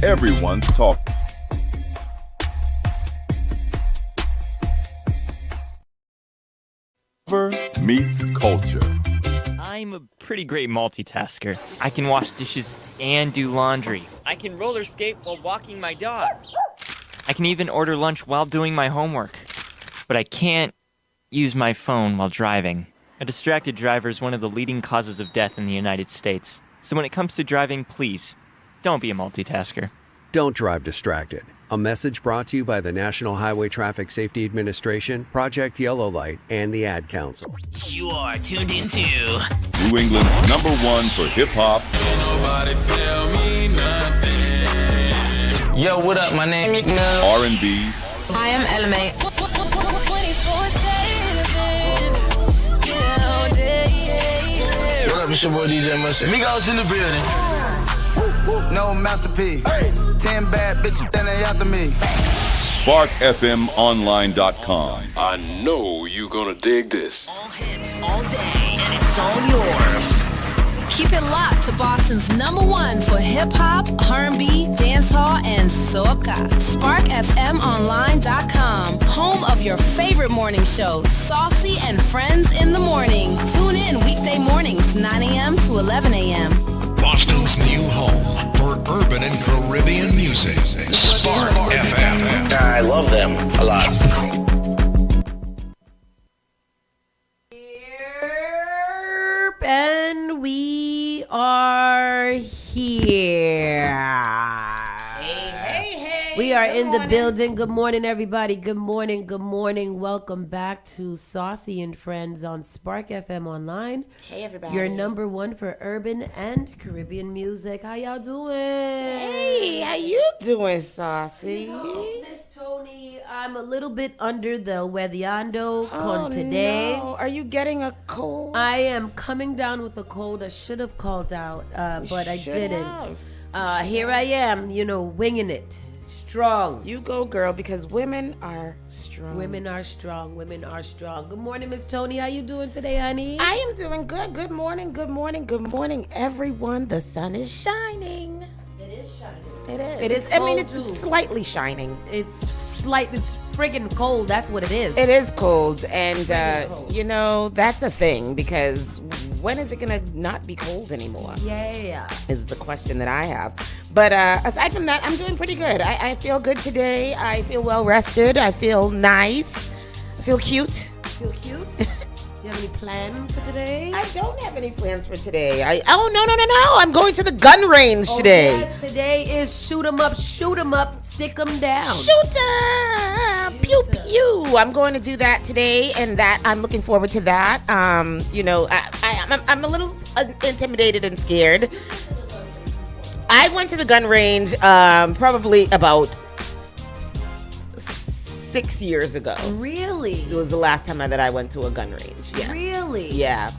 Everyone's talking. Meets culture. I'm a pretty great multitasker. I can wash dishes and do laundry. I can roller skate while walking my dog. I can even order lunch while doing my homework. But I can't use my phone while driving. A distracted driver is one of the leading causes of death in the United States. So when it comes to driving, please, don't be a multitasker. Don't drive distracted. A message brought to you by the National Highway Traffic Safety Administration, Project Yellow Light, and the Ad Council. You are tuned into New England's #1 for hip-hop. Yo, what up? My name is R&B. Hi, I'm LMA. What up? It's your boy DJ Mustard. Migos in the building. No masterpiece. 10 bad bitches, then they after me. SparkFMOnline.com. I know you gonna dig this. all hits all day, and it's all yours. Keep it locked to Boston's #1 for hip-hop, R&B, dancehall, and soca. SparkFMOnline.com, home of your favorite morning show, Saucy and Friends in the morning. Tune in weekday mornings, 9 a.m. to 11 a.m. Boston's new home for urban and Caribbean music. Spark FM. I love them a lot. And we are here. Hey. We are in the building. Good morning, everybody. Good morning. Welcome back to Saucy and Friends on Spark FM Online. Hey, everybody. Your #1 for urban and Caribbean music. How y'all doing? Hey, how you doing, Saucy? Miss Tony, I'm a little bit under the weatherando con today. No. Are you getting a cold? I am coming down with a cold. I should have called out, but I didn't. Here I am, winging it. Strong. You go, girl, because women are strong. Women are strong. Good morning, Miss Tony. How you doing today, honey? I am doing good. Good morning, everyone. The sun is shining. It is shining. It is. It is I mean, cold, it's too. slightly shining. It's friggin' cold. That's what it is. It is cold, and cold. that's a thing, because when is it gonna not be cold anymore? Yeah. Is the question that I have. But aside from that, I'm doing pretty good. I feel good today. I feel well rested. I feel nice. I feel cute. Feel cute? Do you have any plans for today? I don't have any plans for today. No. I'm going to the gun range today. Yes, today is shoot 'em up, stick 'em down. Shoot 'em. Pew, pew. I'm going to do that today, and that I'm looking forward to that. I'm a little intimidated and scared. I went to the gun range probably about 6 years ago. Really? It was the last time that I went to a gun range. Yeah. Really? Yeah.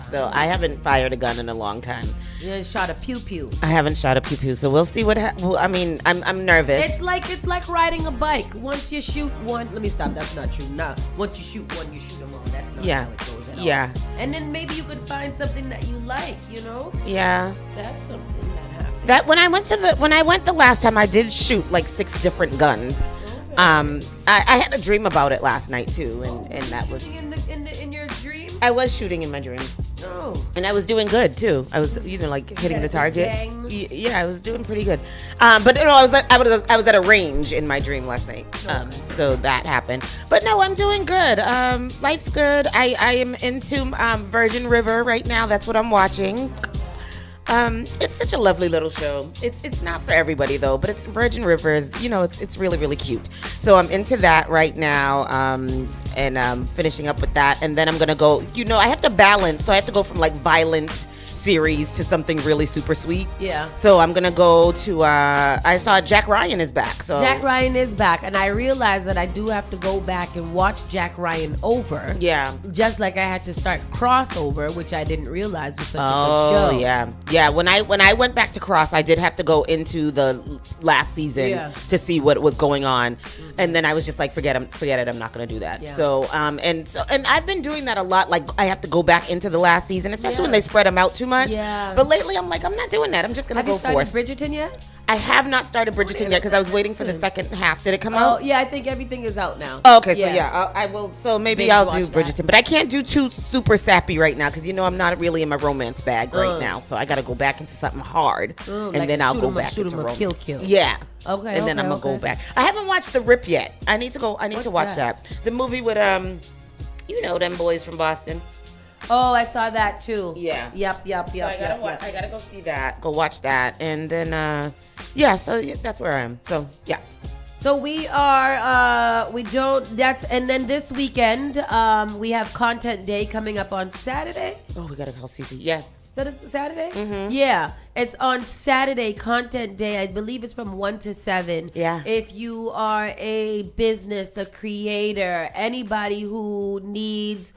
So I haven't fired a gun in a long time. You haven't shot a pew pew. I haven't shot a pew pew, so we'll see what. I'm nervous. It's like riding a bike. Once you shoot one, let me stop. That's not true. No. Once you shoot one, you shoot them all. That's not how it goes at all. Yeah. And then maybe you could find something that you like. Yeah. That's something that happens. That when I went the last time, I did shoot like 6 different guns. Okay. I had a dream about it last night too, and that was in your dream. I was shooting in my dream. Oh. And I was doing good too. I was hitting the target. Yeah, I was doing pretty good. But I was at a range in my dream last night. So that happened. But no, I'm doing good. Life's good. I am into Virgin River right now. That's what I'm watching. It's such a lovely little show. It's not for everybody though, but it's Virgin River is, it's really, really cute. So I'm into that right now, and finishing up with that, and then I'm gonna go. I have to balance, so I have to go from like violent series to something really super sweet. Yeah. So I'm gonna go to. I saw Jack Ryan is back. So Jack Ryan is back, and I realized that I do have to go back and watch Jack Ryan over. Yeah. Just like I had to start Crossover, which I didn't realize was such a good show. Oh yeah. When I went back to Cross, I did have to go into the last season to see what was going on, and then I was just like, forget it. I'm not gonna do that. Yeah. So and I've been doing that a lot. Like I have to go back into the last season, especially when they spread them out too much. Yeah. But lately, I'm like, I'm not doing that. I'm just gonna go forth. Have you started Bridgerton yet? I have not started Bridgerton yet because I was waiting for the second half. Did it come out? Oh, yeah, I think everything is out now. Oh, okay, so I will. So maybe I'll do watch Bridgerton, that. but I can't do too super sappy right now because I'm not really in my romance bag right now. So I got to go back into something hard, and like then I'll go 'em, back shoot into 'em, romance. kill. Yeah. Okay. And then I'm gonna go back. I haven't watched The Rip yet. I need to go. I need to watch that. The movie with them boys from Boston. Oh, I saw that too. Yeah. Yep. So I gotta go see that. Go watch that, and then So that's where I am. So yeah. So we are. And then this weekend, we have Content Day coming up on Saturday. Oh, we gotta call Cece. Yes. Is that a Saturday? Mm-hmm. Yeah, it's on Saturday, Content Day. I believe it's from 1 to 7. Yeah. If you are a business, a creator, anybody who needs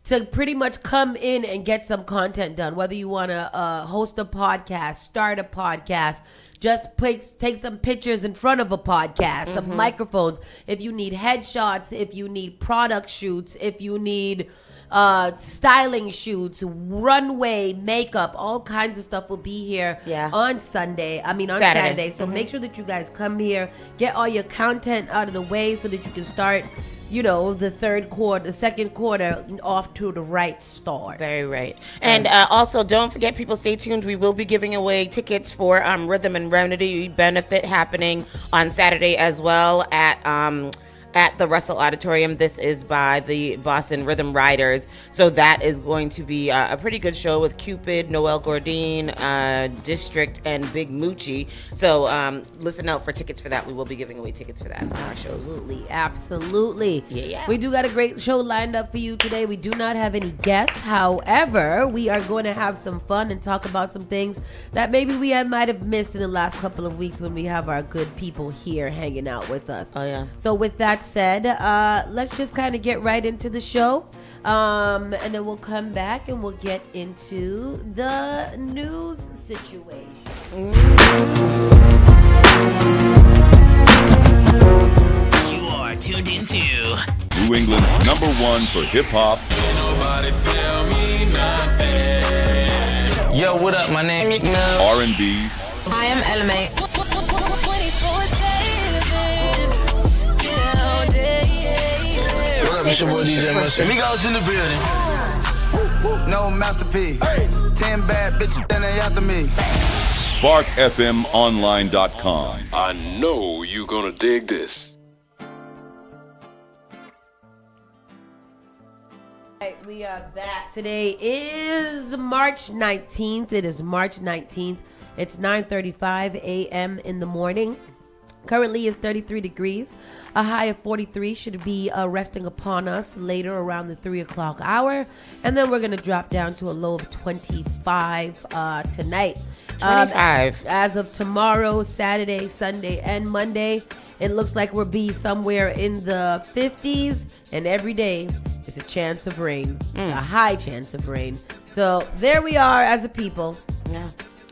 to pretty much come in and get some content done, whether you want to host a podcast, start a podcast, just take some pictures in front of a podcast, some microphones. If you need headshots, if you need product shoots, if you need styling shoots, runway, makeup, all kinds of stuff will be here on Saturday. So make sure that you guys come here, get all your content out of the way so that you can start, the second quarter off to the right start. Very right. And also, don't forget, people, stay tuned. We will be giving away tickets for Rhythm and Remedy benefit happening on Saturday as well at the Russell Auditorium. This is by the Boston Rhythm Riders. So that is going to be a pretty good show with Cupid, Noel Gourdine, District, and Big Moochie. So listen out for tickets for that. We will be giving away tickets for that on our shows. Absolutely. Yeah. We do got a great show lined up for you today. We do not have any guests. However, we are going to have some fun and talk about some things that maybe we might have missed in the last couple of weeks when we have our good people here hanging out with us. Oh, yeah. So with that said, let's just kind of get right into the show, and then we'll come back and we'll get into the news situation. You are tuned into New England's #1 for hip hop, Yo, what up? My name is R&B, I am Element. What up? It's your boy DJ Mustard. Migos in the building. No masterpiece. 10 bad bitches, then they after me. SparkFMOnline.com. I know you gonna dig this. We are back. Today is March 19th. It is March 19th. It's 9:35 a.m. in the morning. Currently it's 33 degrees. A high of 43 should be resting upon us later around the 3 o'clock hour. And then we're going to drop down to a low of 25 tonight. 25. As of tomorrow, Saturday, Sunday, and Monday, it looks like we'll be somewhere in the 50s. And every day is a chance of rain, a high chance of rain. So there we are as a people. Yeah.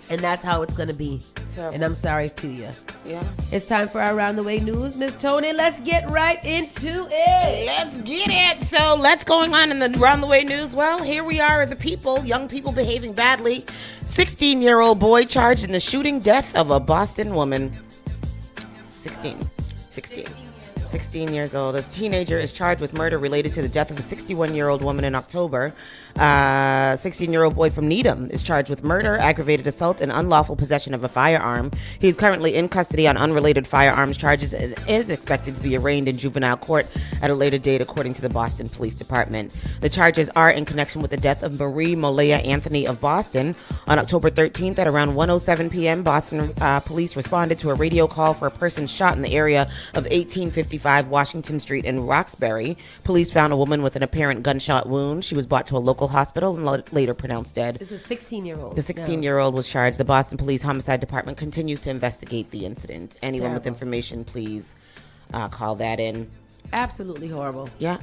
And that's how it's going to be. So, and I'm sorry to you. Yeah. It's time for our Around the Way news. Miss Tony, let's get right into it. Let's get it. So let's going on in the Around the Way news. Well, here we are as a people, young people behaving badly. 16-year-old boy charged in the shooting death of a Boston woman. 16 years old. A teenager is charged with murder related to the death of a 61-year-old woman in October. 16-year-old boy from Needham is charged with murder, aggravated assault, and unlawful possession of a firearm. He is currently in custody on unrelated firearms charges and is expected to be arraigned in juvenile court at a later date, according to the Boston Police Department. The charges are in connection with the death of Marie Molea Anthony of Boston. On October 13th at around 1:07 p.m., Boston police responded to a radio call for a person shot in the area of 1855 Washington Street in Roxbury. Police found a woman with an apparent gunshot wound. She was brought to a local hospital and later pronounced dead. It's a 16-year-old. The 16-year-old was charged. The Boston Police Homicide Department continues to investigate the incident. Anyone with information, please call that in. Absolutely horrible. Yeah.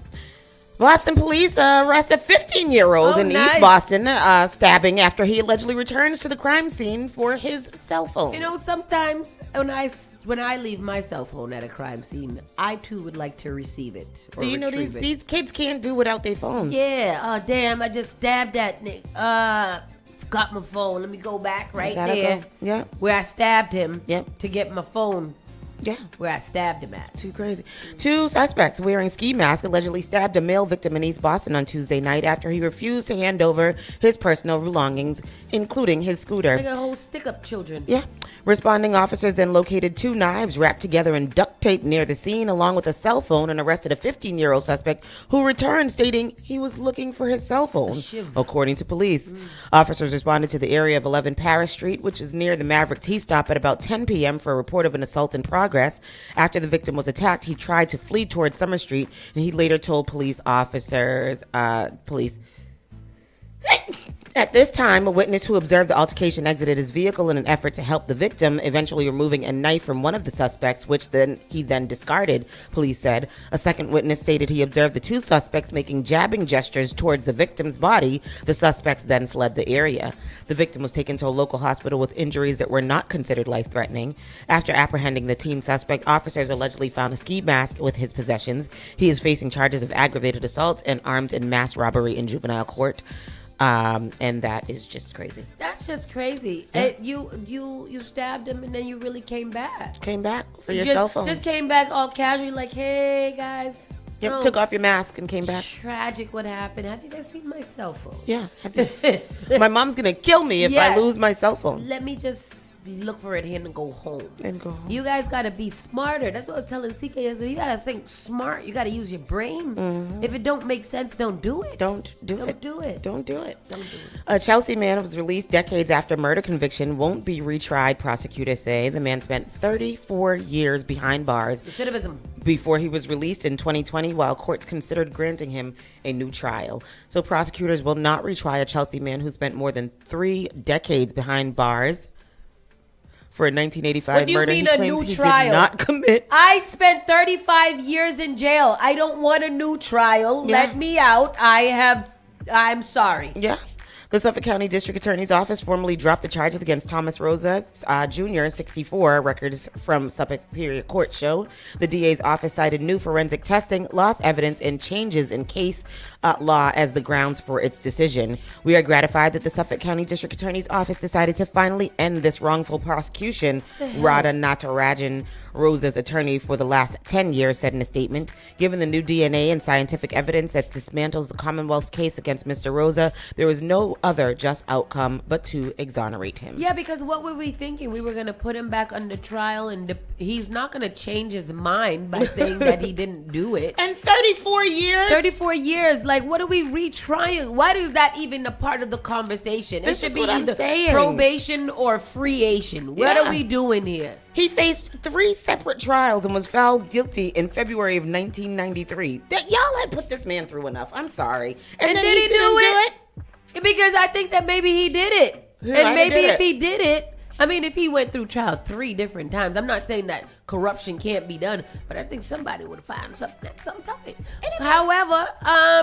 Boston police arrest a 15-year-old in East Boston stabbing after he allegedly returns to the crime scene for his cell phone. You know, sometimes when I leave my cell phone at a crime scene, I too would like to receive it. Do you know these kids can't do without their phones? Yeah. Oh, damn! I just stabbed that nigga. got my phone. Let me go back right gotta there. go. Yeah. Where I stabbed him. Yep. To get my phone. Yeah. Where I stabbed him at. Too crazy. 2 suspects wearing ski masks allegedly stabbed a male victim in East Boston on Tuesday night after he refused to hand over his personal belongings, including his scooter. Like a whole stick-up children. Yeah. Responding officers then located 2 knives wrapped together in duct tape near the scene, along with a cell phone, and arrested a 15-year-old suspect who returned stating he was looking for his cell phone, according to police. Officers responded to the area of 11 Paris Street, which is near the Maverick T-stop, at about 10 p.m. for a report of an assault in progress. After the victim was attacked, he tried to flee towards Summer Street, and he later told police officers, At this time, a witness who observed the altercation exited his vehicle in an effort to help the victim, eventually removing a knife from one of the suspects, which he then discarded, police said. A second witness stated he observed the 2 suspects making jabbing gestures towards the victim's body. The suspects then fled the area. The victim was taken to a local hospital with injuries that were not considered life-threatening. After apprehending the teen suspect, officers allegedly found a ski mask with his possessions. He is facing charges of aggravated assault and armed and mass robbery in juvenile court. And that is just crazy. That's just crazy. Yeah. You stabbed him and then you really came back. Came back for your cell phone. Just came back all casually like, hey, guys. Yep, took off your mask and came back. Tragic what happened. Have you guys seen my cell phone? Yeah. My mom's going to kill me if I lose my cell phone. Let me just look for it here and go home. You guys got to be smarter. That's what I was telling CK yesterday. You got to think smart. You got to use your brain. Mm-hmm. If it don't make sense, don't do it. Don't do it. Don't do it. A Chelsea man was released decades after murder conviction won't be retried, prosecutors say. The man spent 34 years behind bars recidivism before he was released in 2020, while courts considered granting him a new trial. So prosecutors will not retry a Chelsea man who spent more than 3 decades behind bars for a 1985 murder he claims he did not commit. I spent 35 years in jail. I don't want a new trial. Yeah. Let me out. I'm sorry. Yeah. The Suffolk County District Attorney's Office formally dropped the charges against Thomas Rosa Jr., 64. Records from Suffolk Superior Court show. The DA's office cited new forensic testing, lost evidence, and changes in case law as the grounds for its decision. We are gratified that the Suffolk County District Attorney's Office decided to finally end this wrongful prosecution, Radha Natarajan, Rosa's attorney for the last 10 years, said in a statement. Given the new DNA and scientific evidence that dismantles the Commonwealth's case against Mr. Rosa, there was no other just outcome but to exonerate him. Yeah, because what were we thinking? We were going to put him back under trial, and he's not going to change his mind by saying that he didn't do it. And 34 years? 34 years. Like, what are we retrying? Why is that even a part of the conversation? This it should is be what either I'm saying. Probation or freeation. What are we doing here? He faced 3 separate trials and was found guilty in February of 1993. Y'all had put this man through enough. I'm sorry. And then did he do it? Because I think that maybe he did it. And maybe if he did it, I mean, if he went through trial 3 different times, I'm not saying that corruption can't be done, but I think somebody would find something at some point. However,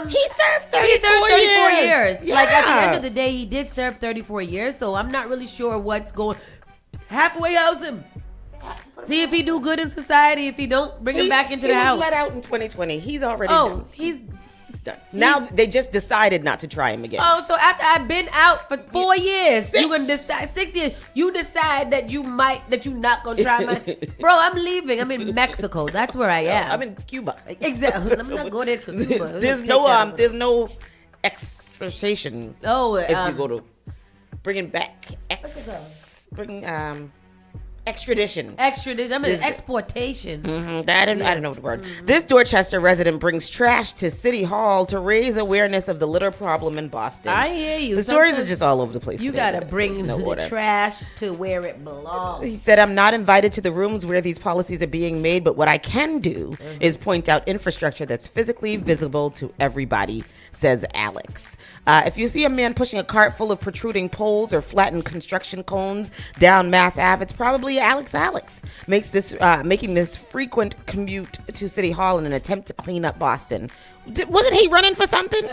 he served 34 years. Yeah. Like, at the end of the day, he did serve 34 years, so I'm not really sure what's going. Halfway house him. See if he do good in society. If he don't, bring him back into the house. He was let out in 2020. He's already done. He's done. Now they just decided not to try him again. Oh, so after I've been out for 4 years, you gonna decide 6 years. You decide that you're not gonna try my. Bro, I'm leaving. I'm in Mexico. That's where I am. I'm in Cuba. Exactly. I'm not going to Cuba. There's no exertion. Oh, if you go to bringing back extradition. I mean, exportation. Mm-hmm. I don't know the word. Mm-hmm. This Dorchester resident brings trash to City Hall to raise awareness of the litter problem in Boston. I hear you. The stories are just all over the place. You got to bring the trash to where it belongs. He said, I'm not invited to the rooms where these policies are being made, but what I can do is point out infrastructure that's physically visible to everybody, says Alex. If you see a man pushing a cart full of protruding poles or flattened construction cones down Mass Ave, it's probably Alex making this frequent commute to City Hall in an attempt to clean up Boston. Wasn't he running for something?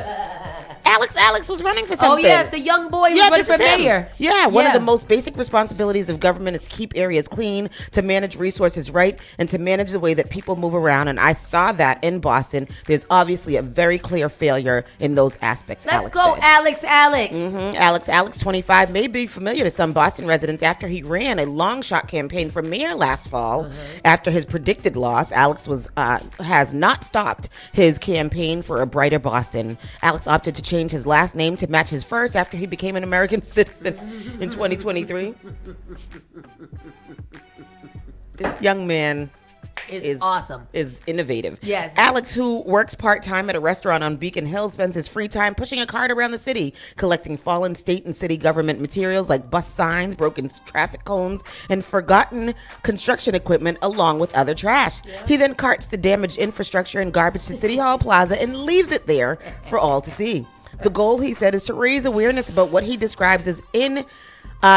Alex was running for something. Oh, yes, the young boy who's running for mayor. Yeah, one of the most basic responsibilities of government is to keep areas clean, to manage resources right, and to manage the way that people move around. And I saw that in Boston. There's obviously a very clear failure in those aspects. Let's go, Alex. Alex, 25, may be familiar to some Boston residents after he ran a long shot campaign for mayor last fall. After his predicted loss, Alex has not stopped his campaign for a brighter Boston. Alex opted to change his last name to match his first after he became an American citizen in 2023. This young man is awesome. Is innovative. Yes. Alex, who works part-time at a restaurant on Beacon Hill, spends his free time pushing a cart around the city, collecting fallen state and city government materials like bus signs, broken traffic cones, and forgotten construction equipment, along with other trash. Yeah. He then carts the damaged infrastructure and garbage to City Hall Plaza and leaves it there for all to see. The goal, he said, is to raise awareness about what he describes as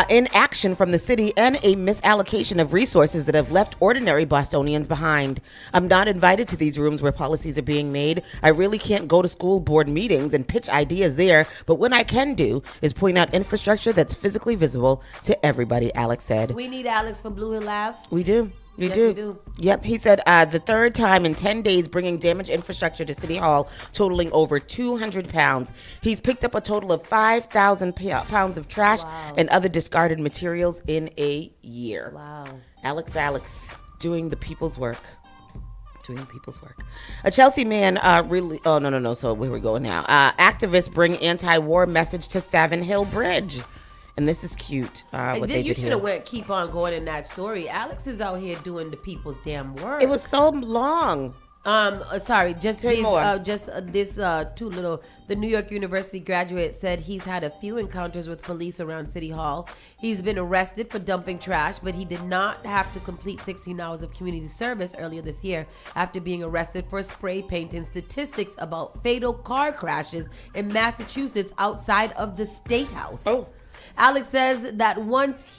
inaction from the city and a misallocation of resources that have left ordinary Bostonians behind. I'm not invited to these rooms where policies are being made. I really can't go to school board meetings and pitch ideas there, but what I can do is point out infrastructure that's physically visible to everybody, Alex said. We need Alex for Blue Hill Laugh. We do. We do. Yep. He said the third time in 10 days bringing damaged infrastructure to City Hall, totaling over 200 pounds. He's picked up a total of 5,000 pounds of trash and other discarded materials in a year. Wow. Alex, doing the people's work. A Chelsea man So where we going now? Activists bring anti-war message to Savin Hill Bridge. And this is cute. What they did you should have keep on going in that story. Alex is out here doing the people's damn work. It was so long. Sorry, just Say these, more. The New York University graduate said he's had a few encounters with police around City Hall. He's been arrested for dumping trash, but he did not have to complete 16 hours of community service earlier this year after being arrested for spray painting statistics about fatal car crashes in Massachusetts outside of the State House. Oh. Alex says that once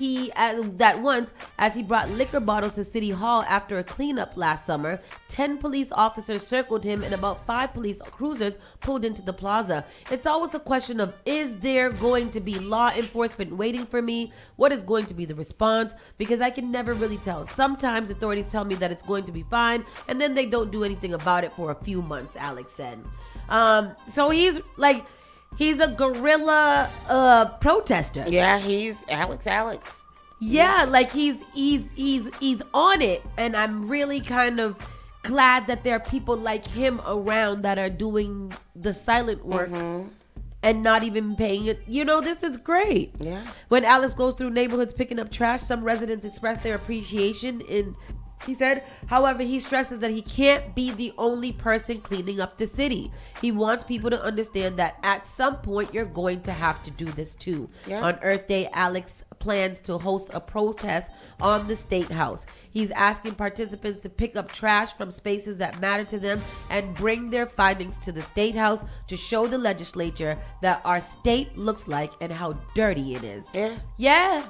as he brought liquor bottles to City Hall after a cleanup last summer, 10 police officers circled him and about 5 police cruisers pulled into the plaza. It's always a question of, is there going to be law enforcement waiting for me? What is going to be the response? Because I can never really tell. Sometimes authorities tell me that it's going to be fine, and then they don't do anything about it for a few months, Alex said. So he's a guerrilla protester. Yeah, he's Alex. Yeah, like he's on it, and I'm really kind of glad that there are people like him around that are doing the silent work and not even paying it. This is great. Yeah. When Alex goes through neighborhoods picking up trash, some residents express their appreciation he said, however, he stresses that he can't be the only person cleaning up the city. He wants people to understand that at some point you're going to have to do this too. Yeah. On Earth Day, Alex plans to host a protest on the State House. He's asking participants to pick up trash from spaces that matter to them and bring their findings to the State House to show the legislature that our state looks like and how dirty it is. Yeah.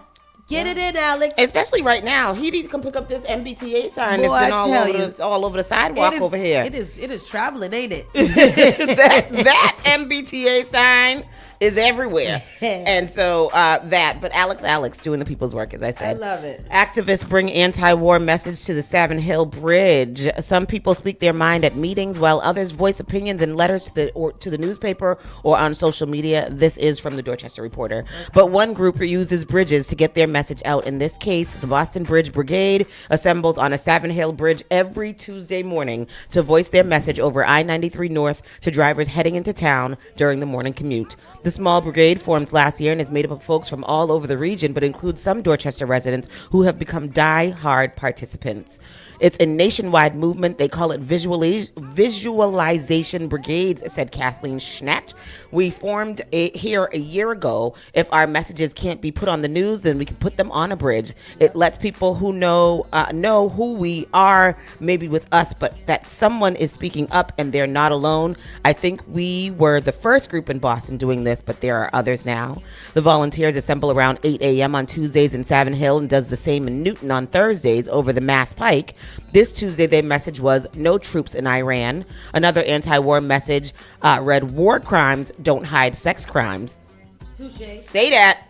Get it in, Alex. Especially right now. He needs to come pick up this MBTA sign that's been all over the sidewalk over here. It is traveling, ain't it? that MBTA sign is everywhere. And so but Alex doing the people's work, as I said. I love it. Activists bring anti-war message to the Savin Hill Bridge. Some people speak their mind at meetings while others voice opinions in letters to the newspaper or on social media. This is from the Dorchester Reporter. Okay. But one group uses bridges to get their message out. In this case, the Boston Bridge Brigade assembles on a Savin Hill Bridge every Tuesday morning to voice their message over I-93 North to drivers heading into town during the morning commute. The small brigade formed last year and is made up of folks from all over the region, but includes some Dorchester residents who have become die-hard participants. It's a nationwide movement. They call it visualization brigades, said Kathleen Schnatt. We formed here a year ago. If our messages can't be put on the news, then we can put them on a bridge. It lets people who know who we are, maybe with us, but that someone is speaking up and they're not alone. I think we were the first group in Boston doing this. exist, but there are others now. The volunteers assemble around 8 a.m. on Tuesdays in Savin Hill and does the same in Newton on Thursdays over the Mass Pike. This Tuesday, their message was no troops in Iran. Another anti-war message read, war crimes don't hide sex crimes. Touché. Say that.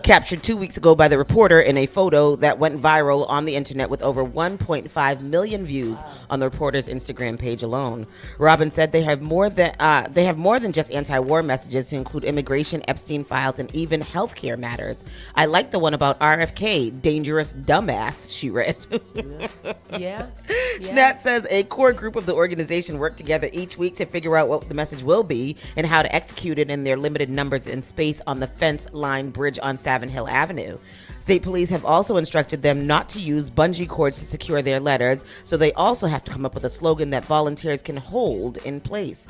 Captured 2 weeks ago by the Reporter in a photo that went viral on the internet with over 1.5 million views on the Reporter's Instagram page alone. Robin said they have more than just anti-war messages to include immigration, Epstein files, and even healthcare matters. I like the one about RFK, dangerous dumbass, she read. Yeah. Snat says a core group of the organization worked together each week to figure out what the message will be and how to execute it in their limited numbers and space on the fence line bridge on Savin Hill Avenue. State police have also instructed them not to use bungee cords to secure their letters, so they also have to come up with a slogan that volunteers can hold in place.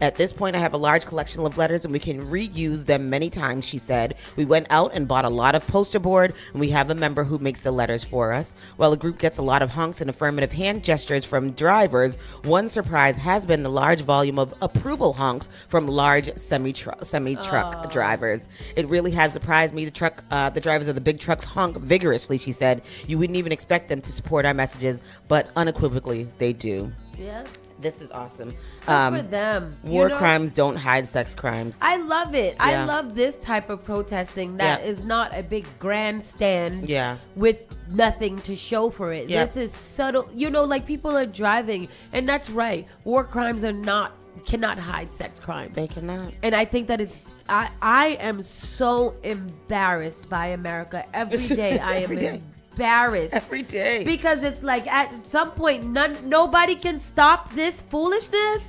At this point, I have a large collection of letters and we can reuse them many times, she said. We went out and bought a lot of poster board and we have a member who makes the letters for us. While the group gets a lot of honks and affirmative hand gestures from drivers, one surprise has been the large volume of approval honks from large semi-truck drivers. It really has surprised me. The drivers of the big trucks honk vigorously, she said. You wouldn't even expect them to support our messages, but unequivocally they do. Yeah. This is awesome. Good for them. War crimes don't hide sex crimes. I love it. Yeah. I love this type of protesting that is not a big grandstand with nothing to show for it. Yeah. This is subtle. Like people are driving, and that's right. War crimes cannot hide sex crimes. They cannot. And I think that I am so embarrassed by America. Every day I am embarrassed. Every day. Because it's like at some point nobody can stop this foolishness.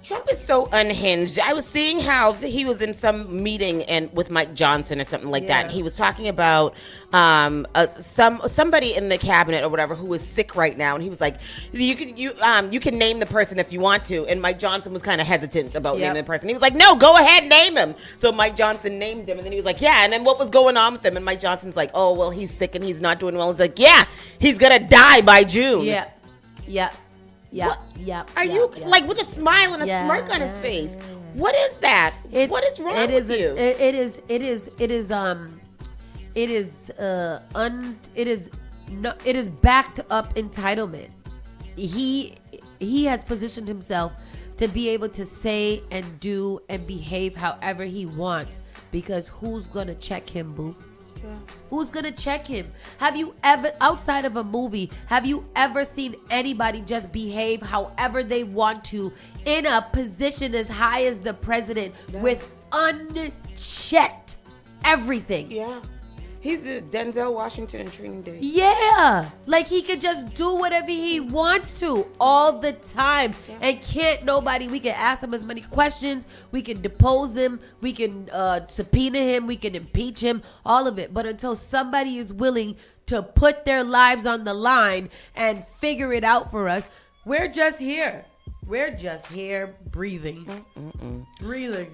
Trump is so unhinged. I was seeing how he was in some meeting with Mike Johnson or something like that. And he was talking about somebody in the cabinet or whatever who is sick right now, and he was like, you can name the person if you want to. And Mike Johnson was kind of hesitant about naming the person. He was like, no, go ahead, name him. So Mike Johnson named him, and then he was like, yeah. And then what was going on with him? And Mike Johnson's like, oh well, he's sick and he's not doing well. He's like, yeah, he's gonna die by June. Yeah. Are you like with a smile and a smirk on his face? What is that? What is wrong with you? It is backed up entitlement. He has positioned himself to be able to say and do and behave however he wants, because who's gonna check him, boo? Yeah. Who's gonna check him? Have you ever, outside of a movie, have you ever seen anybody just behave however they want to in a position as high as the president with unchecked everything? Yeah. He's the Denzel Washington in Training Day. Yeah. Like he could just do whatever he wants to all the time. Yeah. And we can ask him as many questions. We can depose him. We can subpoena him. We can impeach him. All of it. But until somebody is willing to put their lives on the line and figure it out for us, we're just here. We're just here breathing. Breathing.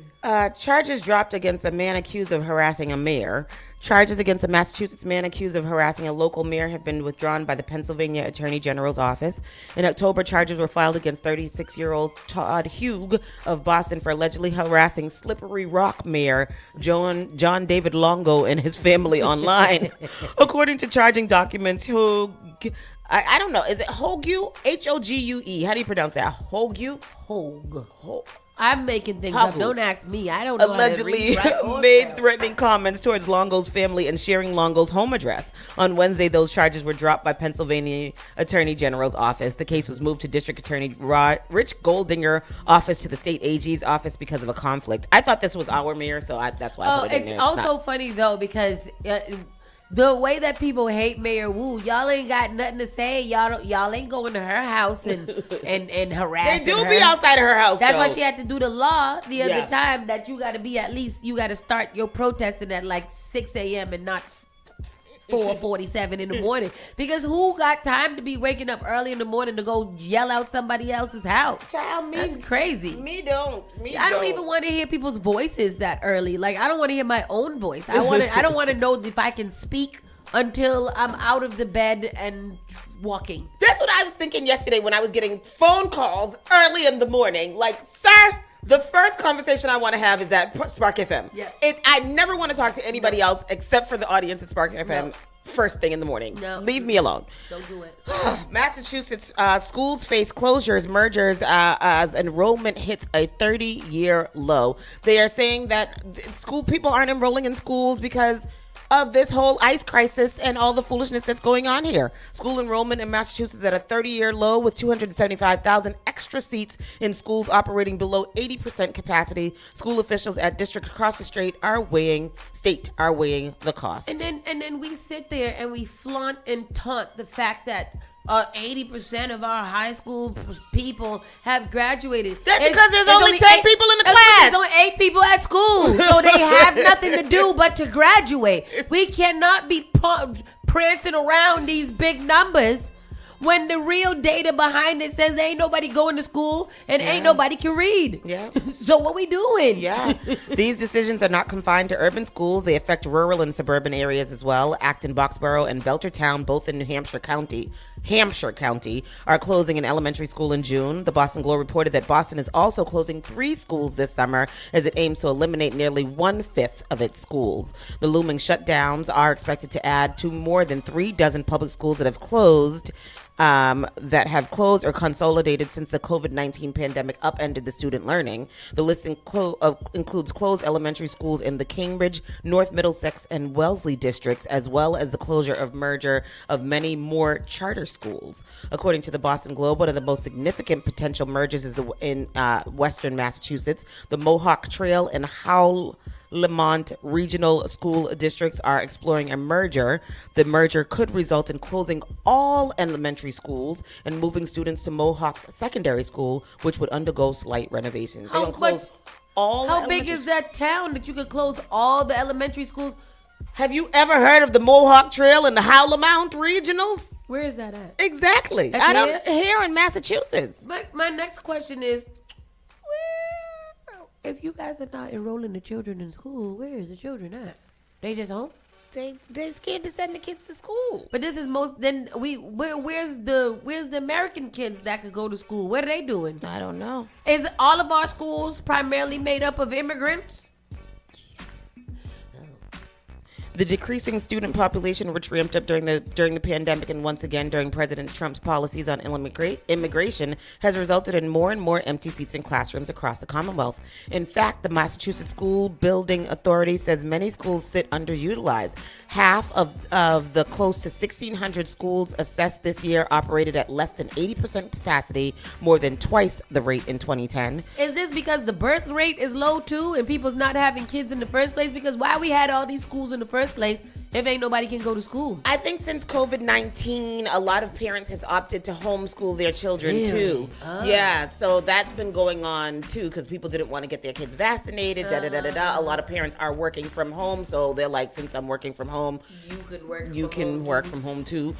Charges dropped against a man accused of harassing a mayor. Charges against a Massachusetts man accused of harassing a local mayor have been withdrawn by the Pennsylvania Attorney General's office. In October, charges were filed against 36-year-old Todd Hugh of Boston for allegedly harassing Slippery Rock Mayor John David Longo and his family online. According to charging documents, Hugh... I don't know. Is it Hogue? Hogue? How do you pronounce that? Hogue? Hogue. I'm making things up. Don't ask me. I don't know. Allegedly made threatening comments towards Longo's family and sharing Longo's home address. On Wednesday, those charges were dropped by Pennsylvania Attorney General's office. The case was moved to District Attorney Rich Goldinger office to the state AG's office because of a conflict. I thought this was our mayor, so that's why I put it in there. It's also funny though because the way that people hate Mayor Wu, y'all ain't got nothing to say. Y'all ain't going to her house and harassing her. They do be outside of her house. That's why she had to do the law the other time that you got to be you got to start your protesting at like 6 a.m. and not 4:47 in the morning, because who got time to be waking up early in the morning to go yell out somebody else's house? That's crazy. I don't even want to hear people's voices that early. Like I don't want to hear my own voice. I don't want to know if I can speak until I'm out of the bed and walking. That's what I was thinking yesterday when I was getting phone calls early in the morning. Like, sir, The first conversation I want to have is at Spark FM. Yeah. I never want to talk to anybody else except for the audience at Spark FM first thing in the morning. No. Leave me alone. Don't do it. Massachusetts schools face closures, mergers as enrollment hits a 30-year low. They are saying that school people aren't enrolling in schools because of this whole ICE crisis and all the foolishness that's going on here. School enrollment in Massachusetts at a 30-year low with 275,000 extra seats in schools operating below 80% capacity. School officials at districts across the state are weighing the cost. And then we sit there and we flaunt and taunt the fact that 80% of our high school people have graduated. That's because there's only 10 people in the class. There's only 8 people at school. So they have nothing to do but to graduate. We cannot be prancing around these big numbers when the real data behind it says ain't nobody going to school and ain't nobody can read. Yeah. So what we doing? Yeah. These decisions are not confined to urban schools. They affect rural and suburban areas as well. Acton, Boxborough, and Belchertown, both in Hampshire County, are closing an elementary school in June. The Boston Globe reported that Boston is also closing 3 schools this summer as it aims to eliminate nearly 1/5 of its schools. The looming shutdowns are expected to add to more than 3 dozen public schools that have closed or consolidated since the COVID-19 pandemic upended the student learning. The list includes closed elementary schools in the Cambridge, North Middlesex, and Wellesley districts, as well as the merger of many more charter schools. According to the Boston Globe, one of the most significant potential mergers is in western Massachusetts. The Mohawk Trail and Howell-Lemont regional school districts are exploring a merger. The merger could result in closing all elementary schools and moving students to Mohawk's secondary school, which would undergo slight renovations. How big is that town that you could close all the elementary schools? Have you ever heard of the Mohawk Trail and the Howell-Lemont regionals? Where is that at? Exactly. Here in Massachusetts. My next question is, if you guys are not enrolling the children in school, where is the children at? They just home? They're scared to send the kids to school. But this is where's the American kids that could go to school? What are they doing? I don't know. Is all of our schools primarily made up of immigrants? The decreasing student population, which ramped up during the pandemic and once again during President Trump's policies on immigration, has resulted in more and more empty seats in classrooms across the Commonwealth. In fact, the Massachusetts School Building Authority says many schools sit underutilized. Half of the close to 1,600 schools assessed this year operated at less than 80% capacity, more than twice the rate in 2010. Is this because the birth rate is low too and people's not having kids in the first place? Because why we had all these schools in the first place if ain't nobody can go to school? I think since COVID-19, a lot of parents has opted to homeschool their children too. Oh. Yeah, so that's been going on too because people didn't want to get their kids vaccinated. A lot of parents are working from home, so they're like, since I'm working from home, you can work from home too.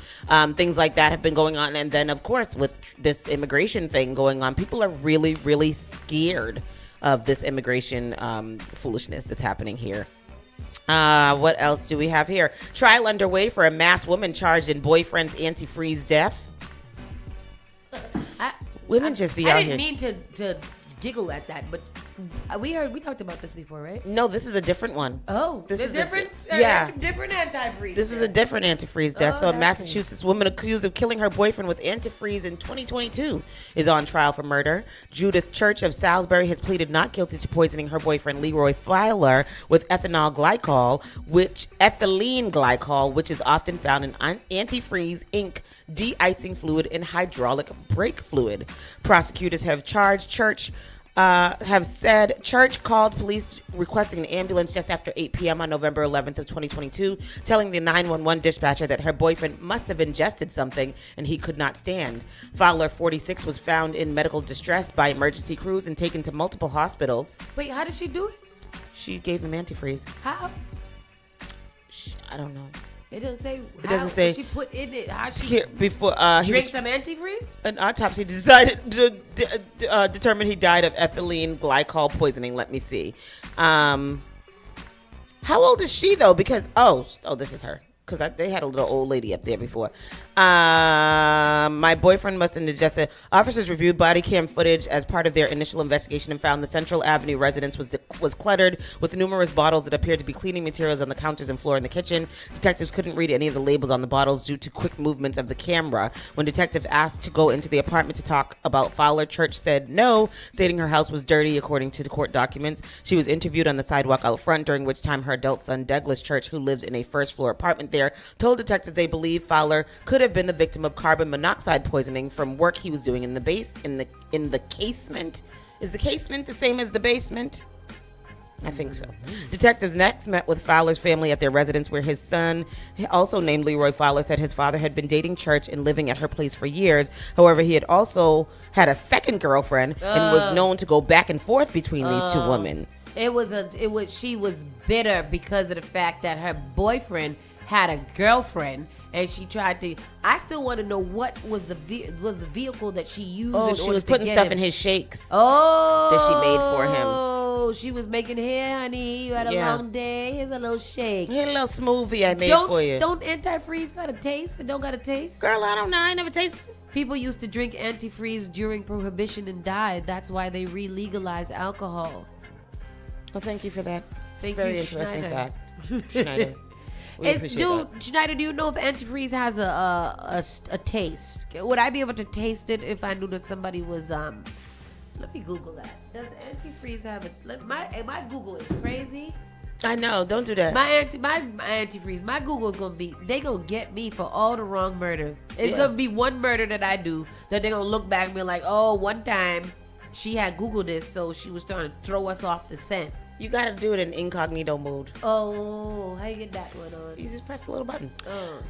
Things like that have been going on, and then of course with this immigration thing going on, people are really, really scared of this immigration foolishness that's happening here. What else do we have here? Trial underway for a mass woman charged in boyfriend's antifreeze death. Women just be out here. I didn't mean to giggle at that, but we talked about this before, right? No, this is a different one. Oh, this is different. Different antifreeze. This is a different antifreeze death. So, a Massachusetts woman accused of killing her boyfriend with antifreeze in 2022 is on trial for murder. Judith Church of Salisbury has pleaded not guilty to poisoning her boyfriend Leroy Fowler with ethylene glycol, which is often found in antifreeze, ink, de-icing fluid, and hydraulic brake fluid. Prosecutors have charged Church. Church called police requesting an ambulance just after 8 p.m. on November 11th of 2022, telling the 911 dispatcher that her boyfriend must have ingested something and he could not stand. Fowler, 46, was found in medical distress by emergency crews and taken to multiple hospitals. Wait, how did she do it? She gave him antifreeze. How? I don't know. It doesn't say. It doesn't say. She put in it. How she drink some antifreeze? An autopsy decided to determine he died of ethylene glycol poisoning. Let me see. How old is she though? Because this is her. Because they had a little old lady up there before. My boyfriend must have ingested. Officers reviewed body cam footage as part of their initial investigation and found the Central Avenue residence was cluttered with numerous bottles that appeared to be cleaning materials on the counters and floor in the kitchen. Detectives couldn't read any of the labels on the bottles due to quick movements of the camera. When detectives asked to go into the apartment to talk about Fowler, Church said no, stating her house was dirty, according to the court documents. She was interviewed on the sidewalk out front, during which time her adult son, Douglas Church, who lives in a first-floor apartment there, told detectives they believe Fowler could have been the victim of carbon monoxide poisoning from work he was doing in the casement. Is the casement the same as the basement? I think so. Detectives next met with Fowler's family at their residence, where his son, also named Leroy Fowler, said his father had been dating Church and living at her place for years. However, he had also had a second girlfriend and was known to go back and forth between these two women. She was bitter because of the fact that her boyfriend had a girlfriend. And she tried to. I still want to know what was the vehicle that she used. Oh, she was putting stuff in his shakes. Oh, that she made for him. Oh, she was making hair, honey. You had a long day. Here's a little shake. Here's a little smoothie I made for you. Don't antifreeze got a taste? It don't got a taste? Girl, I don't know. I never tasted. People used to drink antifreeze during Prohibition and died. That's why they re-legalized alcohol. Well, thank you for that. Very interesting Schneider. fact, Schneider. Schneider, do you know if antifreeze has a taste? Would I be able to taste it if I knew that somebody was let me Google that. Does antifreeze have a my Google is crazy. I know, don't do that. My antifreeze, my Google is they gonna get me for all the wrong murders. It's gonna be one murder that I do that they're gonna look back and be like, oh, one time she had Googled this, so she was trying to throw us off the scent. You gotta do it in incognito mode. Oh, how you get that one on? You just press a little button.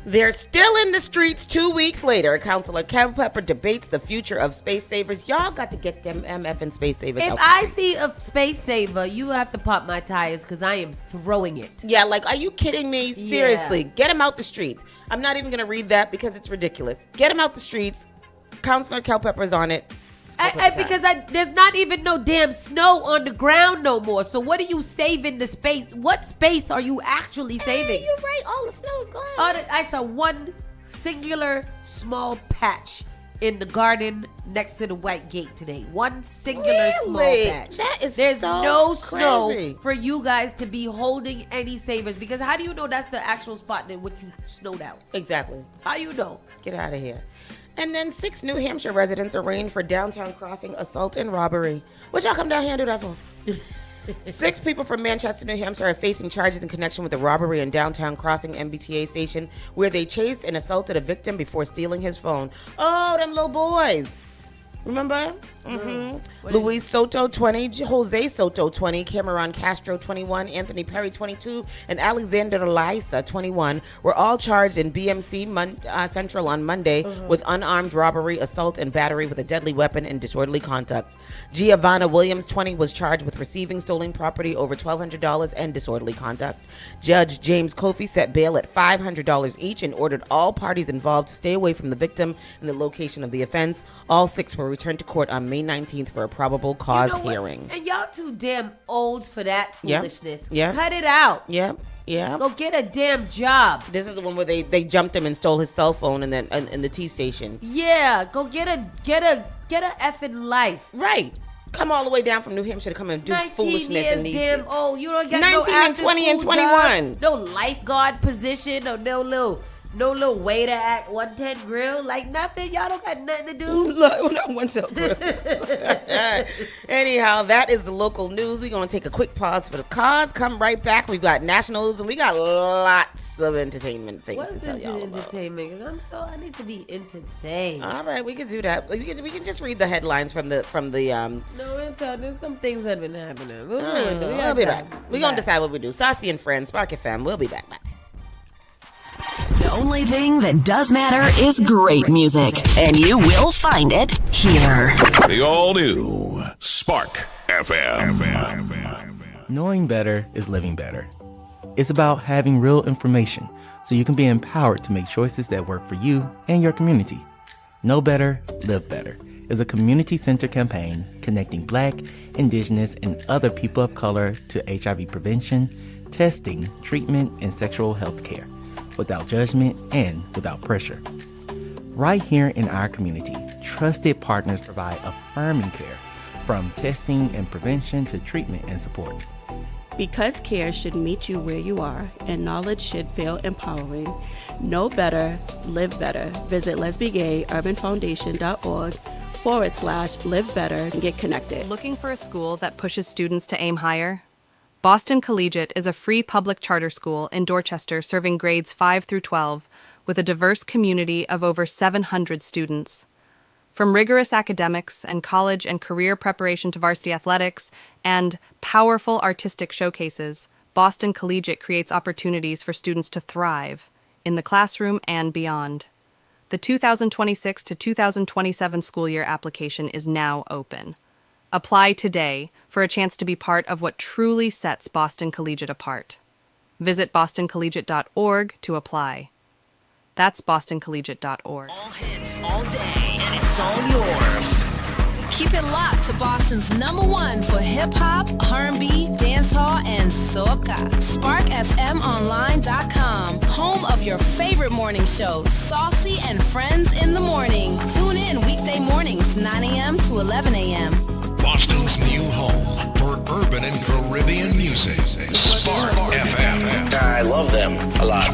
They're still in the streets 2 weeks later. Councilor Culpepper debates the future of space savers. Y'all got to get them MF and space savers out. If I see a space saver, you have to pop my tires because I am throwing it. Yeah, like, are you kidding me? Seriously, get them out the streets. I'm not even gonna read that because it's ridiculous. Get them out the streets. Councilor Culpepper's on it. Because there's not even no damn snow on the ground no more. So what are you saving the space? What space are you actually saving? You're right. All the snow is gone. I saw one singular small patch in the garden next to the white gate today. One singular small patch. That is There's so no crazy. Snow for you guys to be holding any savers. Because how do you know that's the actual spot in which you snowed out? Exactly. How you know? Get out of here. And then 6 New Hampshire residents arraigned for downtown crossing assault and robbery. What y'all come down here and do that for? 6 people from Manchester, New Hampshire are facing charges in connection with the robbery in downtown crossing MBTA station, where they chased and assaulted a victim before stealing his phone. Oh, them little boys. Remember? Mm-hmm. Luis Soto, 20, Jose Soto, 20, Cameron Castro, 21, Anthony Perry, 22, and Alexander Lysa, 21, were all charged in BMC Central on Monday with unarmed robbery, assault, and battery with a deadly weapon and disorderly conduct. Giovanna Williams, 20, was charged with receiving stolen property over $1,200 and disorderly conduct. Judge James Kofi set bail at $500 each and ordered all parties involved to stay away from the victim and the location of the offense. All 6 were returned to court on May 19th for a probable cause hearing. And y'all too damn old for that foolishness. Yeah. Cut it out. Yep. Yeah. Go get a damn job. This is the one where they jumped him and stole his cell phone and then in the T station. Yeah. Go get a effing life. Right. Come all the way down from New Hampshire to come and do foolishness. 19 years damn old. You don't got 19 no and 20 and 21. Job, no lifeguard position or no little waiter at 110 Grill. Like nothing. Y'all don't got nothing to do. Look, no 110 Grill. Anyhow, that is the local news. We're going to take a quick pause for the cause. Come right back. We've got nationals and we got lots of entertainment things to tell y'all about. Entertainment? I need to be entertained. All right, we can do that. We can just read the headlines from the No, there's some things that have been happening. We'll be back. We're going to decide what we do. Saucy and Friends, Spark FM. We'll be back. Bye. The only thing that does matter is great music, and you will find it here. The all-new Spark FM. Knowing better is living better. It's about having real information so you can be empowered to make choices that work for you and your community. Know Better, Live Better is a community-centered campaign connecting Black, Indigenous, and other people of color to HIV prevention, testing, treatment, and sexual health care, without judgment and without pressure. Right here in our community, trusted partners provide affirming care, from testing and prevention to treatment and support. Because care should meet you where you are and knowledge should feel empowering, know better, live better. Visit lesbiagayurbanfoundation.org/live better and get connected. Looking for a school that pushes students to aim higher? Boston Collegiate is a free public charter school in Dorchester serving grades 5 through 12 with a diverse community of over 700 students. From rigorous academics and college and career preparation to varsity athletics and powerful artistic showcases, Boston Collegiate creates opportunities for students to thrive in the classroom and beyond. The 2026 to 2027 school year application is now open. Apply today for a chance to be part of what truly sets Boston Collegiate apart. Visit bostoncollegiate.org to apply. That's bostoncollegiate.org. All hits, all day, and it's all yours. Keep it locked to Boston's #1 for hip-hop, R&B, dancehall, and soca. SparkFMOnline.com, home of your favorite morning show, Saucy and Friends in the Morning. Tune in weekday mornings, 9 a.m. to 11 a.m. Boston's new home for urban and Caribbean music. Spark FM. I love them a lot.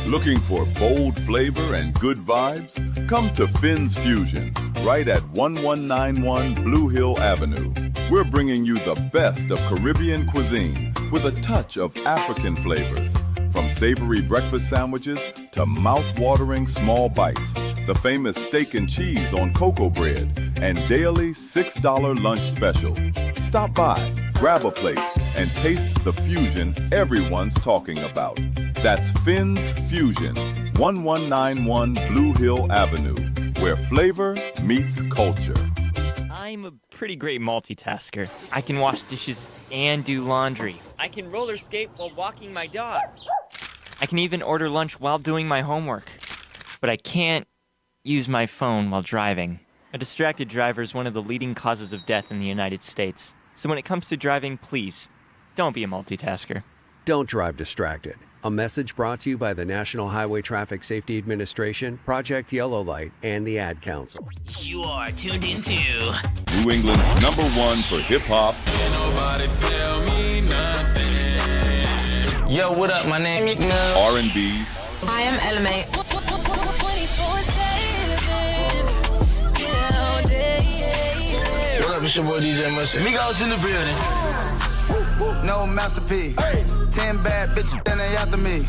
Looking for bold flavor and good vibes? Come to Finn's Fusion, right at 1191 Blue Hill Avenue. We're bringing you the best of Caribbean cuisine with a touch of African flavors. From savory breakfast sandwiches to mouth-watering small bites, the famous steak and cheese on cocoa bread, and daily $6 lunch specials. Stop by, grab a plate, and taste the fusion everyone's talking about. That's Finn's Fusion, 1191 Blue Hill Avenue, where flavor meets culture. I'm a pretty great multitasker. I can wash dishes and do laundry. I can roller skate while walking my dog. I can even order lunch while doing my homework. But I can't use my phone while driving. A distracted driver is one of the leading causes of death in the United States. So when it comes to driving, please, don't be a multitasker. Don't drive distracted. A message brought to you by the National Highway Traffic Safety Administration, Project Yellow Light, and the Ad Council. You are tuned into New England's #1 for hip-hop. Nobody tell me nothing. Yo, what up? My name is R&B. I am Element. What up? It's your boy DJ Mustard. Migos in the building. No masterpiece. 10 bad bitches, then they after me.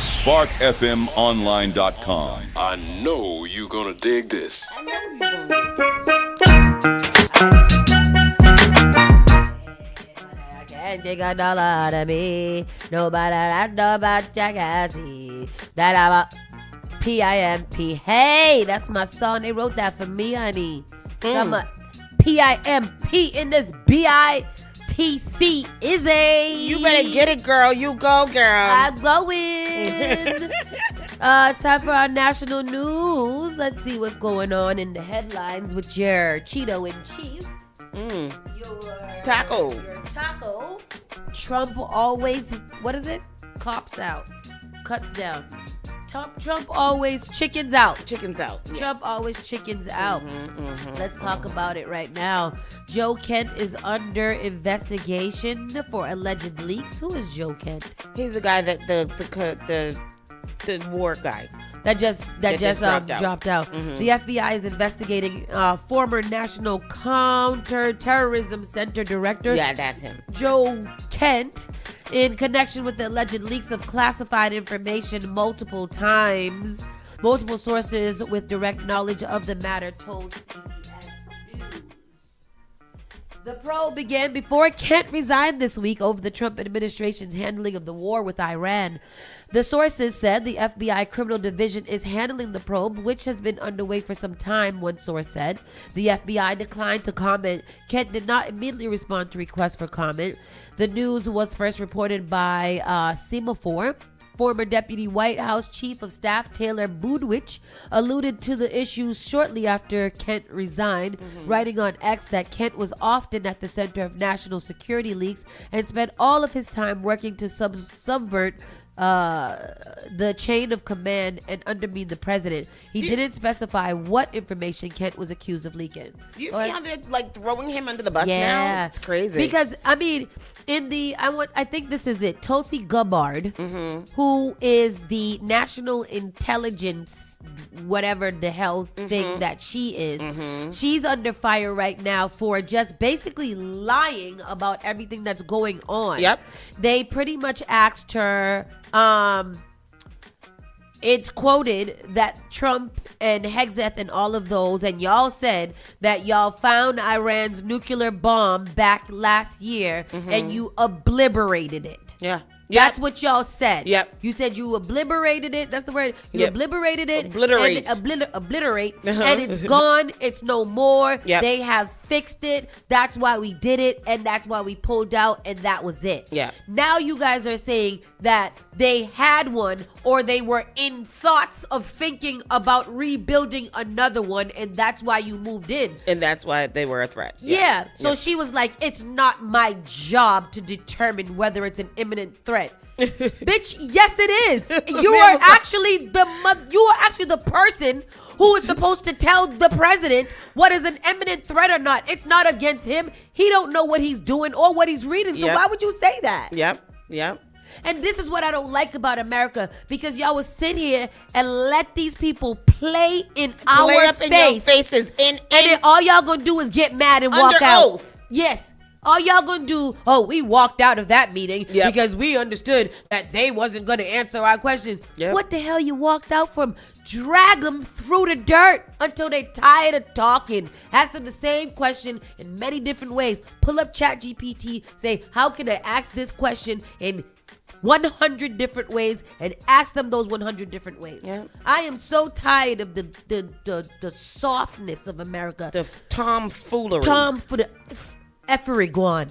SparkFMOnline.com. I know you gonna dig this. I can't take $1 out of me. Nobody that know about Jackassy. That I'm a PIMP. Hey, that's my song. They wrote that for me, honey. So I'm a PIMP in this BITC Izzy. You better get it, girl. You go, girl. I'm going. It's time for our national news. Let's see what's going on in the headlines with your Cheeto in chief. Taco. Your taco. Trump always, what is it? Cops out. Cuts down. Trump always chickens out. Chickens out. Yeah. Trump always chickens out. Let's talk about it right now. Joe Kent is under investigation for alleged leaks. Who is Joe Kent? He's the guy that the war guy. That just dropped out. The FBI is investigating former National Counterterrorism Center Director. Yeah, that's him. Joe Kent, in connection with the alleged leaks of classified information multiple times. Multiple sources with direct knowledge of the matter told CBS News. The probe began before Kent resigned this week over the Trump administration's handling of the war with Iran. The sources said the FBI Criminal Division is handling the probe, which has been underway for some time, one source said. The FBI declined to comment. Kent did not immediately respond to requests for comment. The news was first reported by Semaphore. Former Deputy White House Chief of Staff Taylor Budwich alluded to the issues shortly after Kent resigned, writing on X that Kent was often at the center of national security leaks and spent all of his time working to subvert the chain of command and undermine the president. He didn't specify what information Kent was accused of leaking. Do you see how they're like throwing him under the bus now? It's crazy. Because I mean, I think this is it. Tulsi Gabbard, who is the national intelligence, whatever the hell thing that she is, she's under fire right now for just basically lying about everything that's going on. Yep. They pretty much asked her, it's quoted that Trump and Hegseth and all of those, and y'all said that y'all found Iran's nuclear bomb back last year and you obliterated it. Yeah. That's what y'all said. Yep. You said you obliterated it. That's the word. You obliterated it. Obliterate. And obliterate. And it's gone. It's no more. Yep. They have fixed it. That's why we did it. And that's why we pulled out. And that was it. Yeah. Now you guys are saying that they had one, or they were in thoughts of thinking about rebuilding another one. And that's why you moved in. And that's why they were a threat. Yeah. So she was like, it's not my job to determine whether it's an imminent threat. Bitch, yes it is. You are actually the person who is supposed to tell the president what is an imminent threat or not. It's not against him. He don't know what he's doing or what he's reading. So why would you say that? Yep. And this is what I don't like about America, because y'all will sit here and let these people play in our in your faces, and then all y'all gonna do is get mad and walk out. Oath. Yes. All y'all gonna do, we walked out of that meeting because we understood that they wasn't gonna answer our questions. What the hell you walked out from? Drag them through the dirt until they tired of talking. Ask them the same question in many different ways. Pull up ChatGPT, say, how can I ask this question in 100 different ways, and ask them those 100 different ways. I am so tired of the softness of America. The tomfoolery. Effery gone.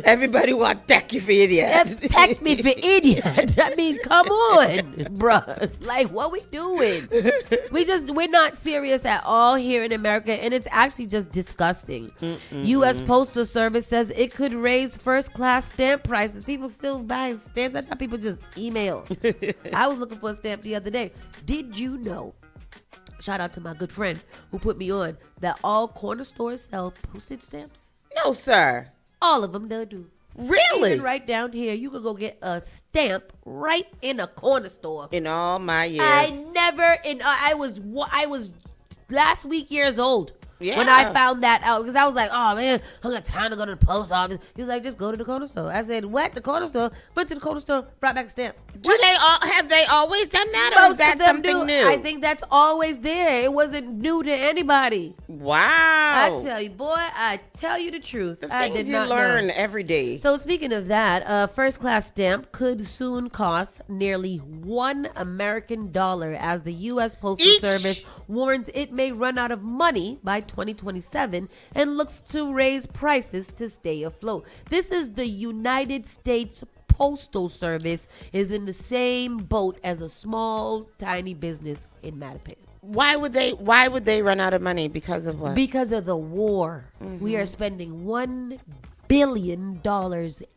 Everybody want tech you for idiot. Tech me for idiot. I mean, come on, bruh. Like, what we doing? We're not serious at all here in America, and it's actually just disgusting. U.S. Postal Service says it could raise first-class stamp prices. People still buying stamps. I thought people just email. I was looking for a stamp the other day. Did you know? Shout out to my good friend who put me on that all corner stores sell postage stamps. No, sir. All of them do. Really? Even right down here, you could go get a stamp right in a corner store. In all my years, I was last week years old. When I found that out, because I was like, oh man, I got time to go to the post office. He was like, just go to the corner store. I said, what? The corner store? Went to the corner store, brought back a stamp. Have they always done that, or is that something new? I think that's always there. It wasn't new to anybody. Wow. I tell you, boy, I tell you the truth. I did not learn every day. So speaking of that, a first-class stamp could soon cost nearly $1 American as the U.S. Postal Service warns it may run out of money by 2027 and looks to raise prices to stay afloat. This is the United States Postal Service is in the same boat as a small, tiny business in Mattapan. Why would they run out of money? Because of what? Because of the war. We are spending $1 billion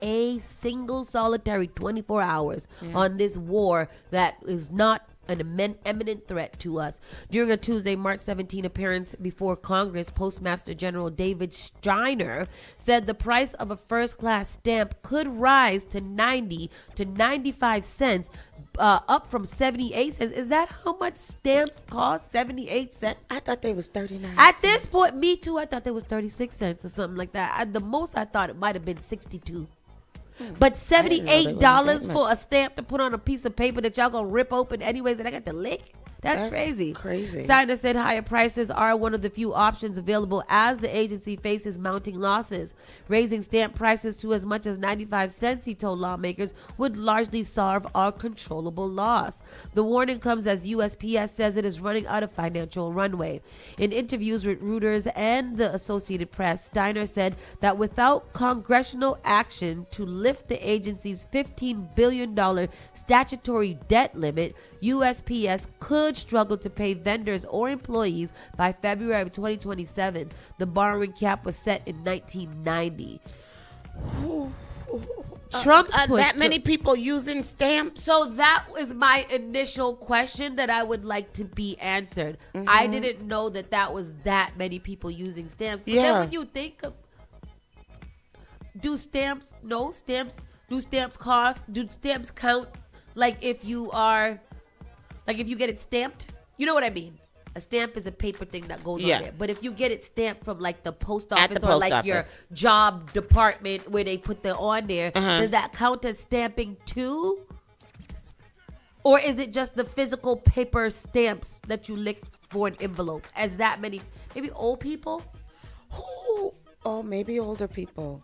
a single solitary 24 hours on this war that is not an imminent threat to us. During a Tuesday, March 17 appearance before Congress, Postmaster General David Steiner said the price of a first-class stamp could rise to 90 to 95 cents, up from 78 cents. Is that how much stamps cost? 78 cents? I thought they was 39 At this point, me too, I thought they was 36 cents or something like that. The most I thought it might have been 62. But $78 for a stamp to put on a piece of paper that y'all gonna rip open anyways, and I got the lick? That's crazy. Steiner said higher prices are one of the few options available as the agency faces mounting losses. Raising stamp prices to as much as 95 cents, he told lawmakers, would largely solve our controllable loss. The warning comes as USPS says it is running out of financial runway. In interviews with Reuters and the Associated Press, Steiner said that without congressional action to lift the agency's $15 billion statutory debt limit, USPS could struggle to pay vendors or employees by February of 2027. The borrowing cap was set in 1990. Trump's push. That many people using stamps? So that was my initial question that I would like to be answered. I didn't know that was that many people using stamps. But then when you think of, do stamps cost? Do stamps count? Like if you get it stamped? You know what I mean? A stamp is a paper thing that goes on there. But if you get it stamped from like the post office your job department where they put the on there, does that count as stamping too? Or is it just the physical paper stamps that you lick for an envelope? As that many, maybe old people? Oh, maybe older people.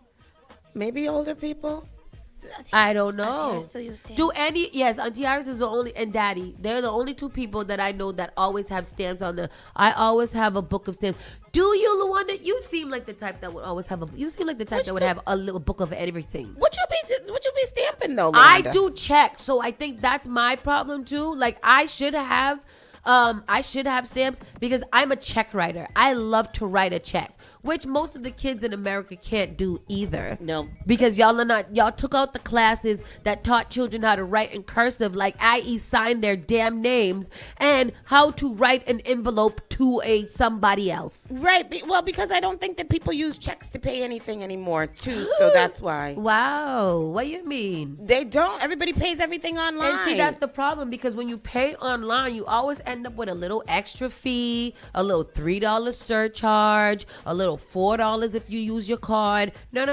I don't know. Yes, Auntie Iris is the only, and Daddy. They're the only two people that I know that always have stamps on the. I always have a book of stamps. Do you, Luanda? You seem like the type that would always have you seem like the type that would have a little book of everything. What you be stamping though, Luanda? I do check, so I think that's my problem too. Like I should have stamps because I'm a check writer. I love to write a check, which most of the kids in America can't do either. No. Because y'all took out the classes that taught children how to write in cursive, like i.e. sign their damn names, and how to write an envelope to somebody else. Right. Well, because I don't think that people use checks to pay anything anymore, too. So that's why. Wow. What do you mean? They don't. Everybody pays everything online. And see, that's the problem, because when you pay online, you always end up with a little extra fee, a little $3 surcharge, a little $4 if you use your card. No.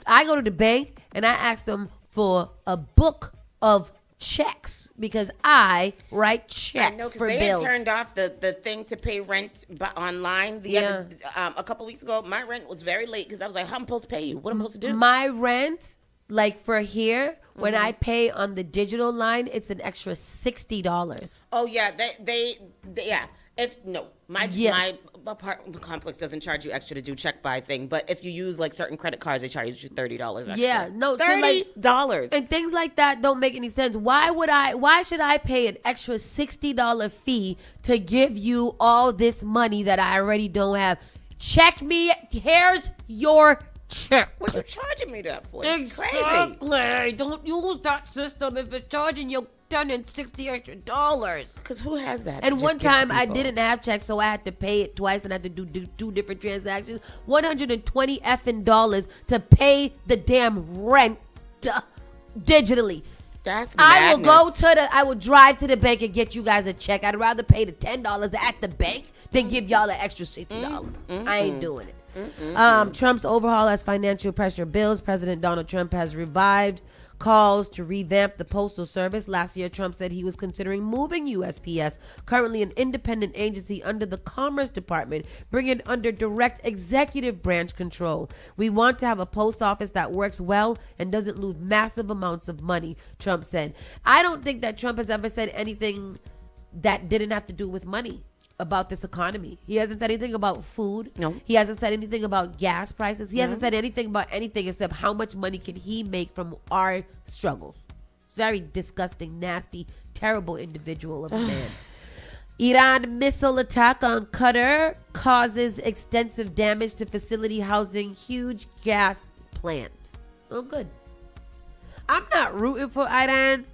I go to the bank and I ask them for a book of checks because I write checks for they bills. Had turned off the thing to pay rent online a couple weeks ago. My rent was very late because I was like, how am I supposed to pay you? What am I supposed to do? My rent, like for here, when I pay on the digital line, it's an extra $60. Oh yeah, my apartment complex doesn't charge you extra to do check buy thing, but if you use like certain credit cards, they charge you $30 extra. Yeah, no, $30, and things like that don't make any sense. Why should I pay an extra $60 fee to give you all this money that I already don't have? Check me. Here's your check. What you charging me that for? It's exactly. Crazy. Don't use that system if it's charging you $10 extra. Because who has that? And one time I didn't have checks, so I had to pay it twice and I had to do two different transactions. $120 effing dollars to pay the damn rent digitally. That's madness. I will drive to the bank and get you guys a check. I'd rather pay the $10 at the bank than give y'all an extra $60. I ain't doing it. Trump's overhaul as financial pressure builds. President Donald Trump has revived calls to revamp the Postal Service. Last year, Trump said he was considering moving USPS, currently an independent agency under the Commerce Department, bringing it under direct executive branch control. We want to have a post office that works well and doesn't lose massive amounts of money, Trump said. I don't think that Trump has ever said anything that didn't have to do with money about this economy. He hasn't said anything about food. No. He hasn't said anything about gas prices. He hasn't said anything about anything except how much money can he make from our struggles. It's very disgusting, nasty, terrible individual of a man. Iran missile attack on Qatar causes extensive damage to facility housing huge gas plant. Oh, good. I'm not rooting for Iran,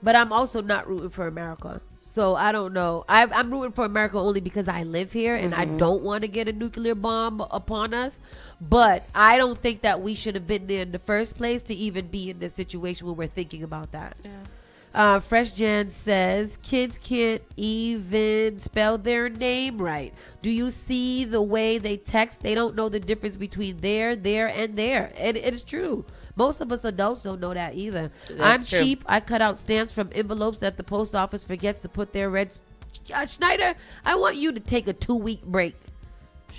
but I'm also not rooting for America. So I don't know. I'm rooting for America only because I live here and I don't want to get a nuclear bomb upon us. But I don't think that we should have been there in the first place to even be in this situation when we're thinking about that. Yeah. Fresh Jan says kids can't even spell their name right. Do you see the way they text? They don't know the difference between there, and there. And it's true. Most of us adults don't know that either. I'm cheap. I cut out stamps from envelopes that the post office forgets to put their red. Schneider, I want you to take a 2-week break.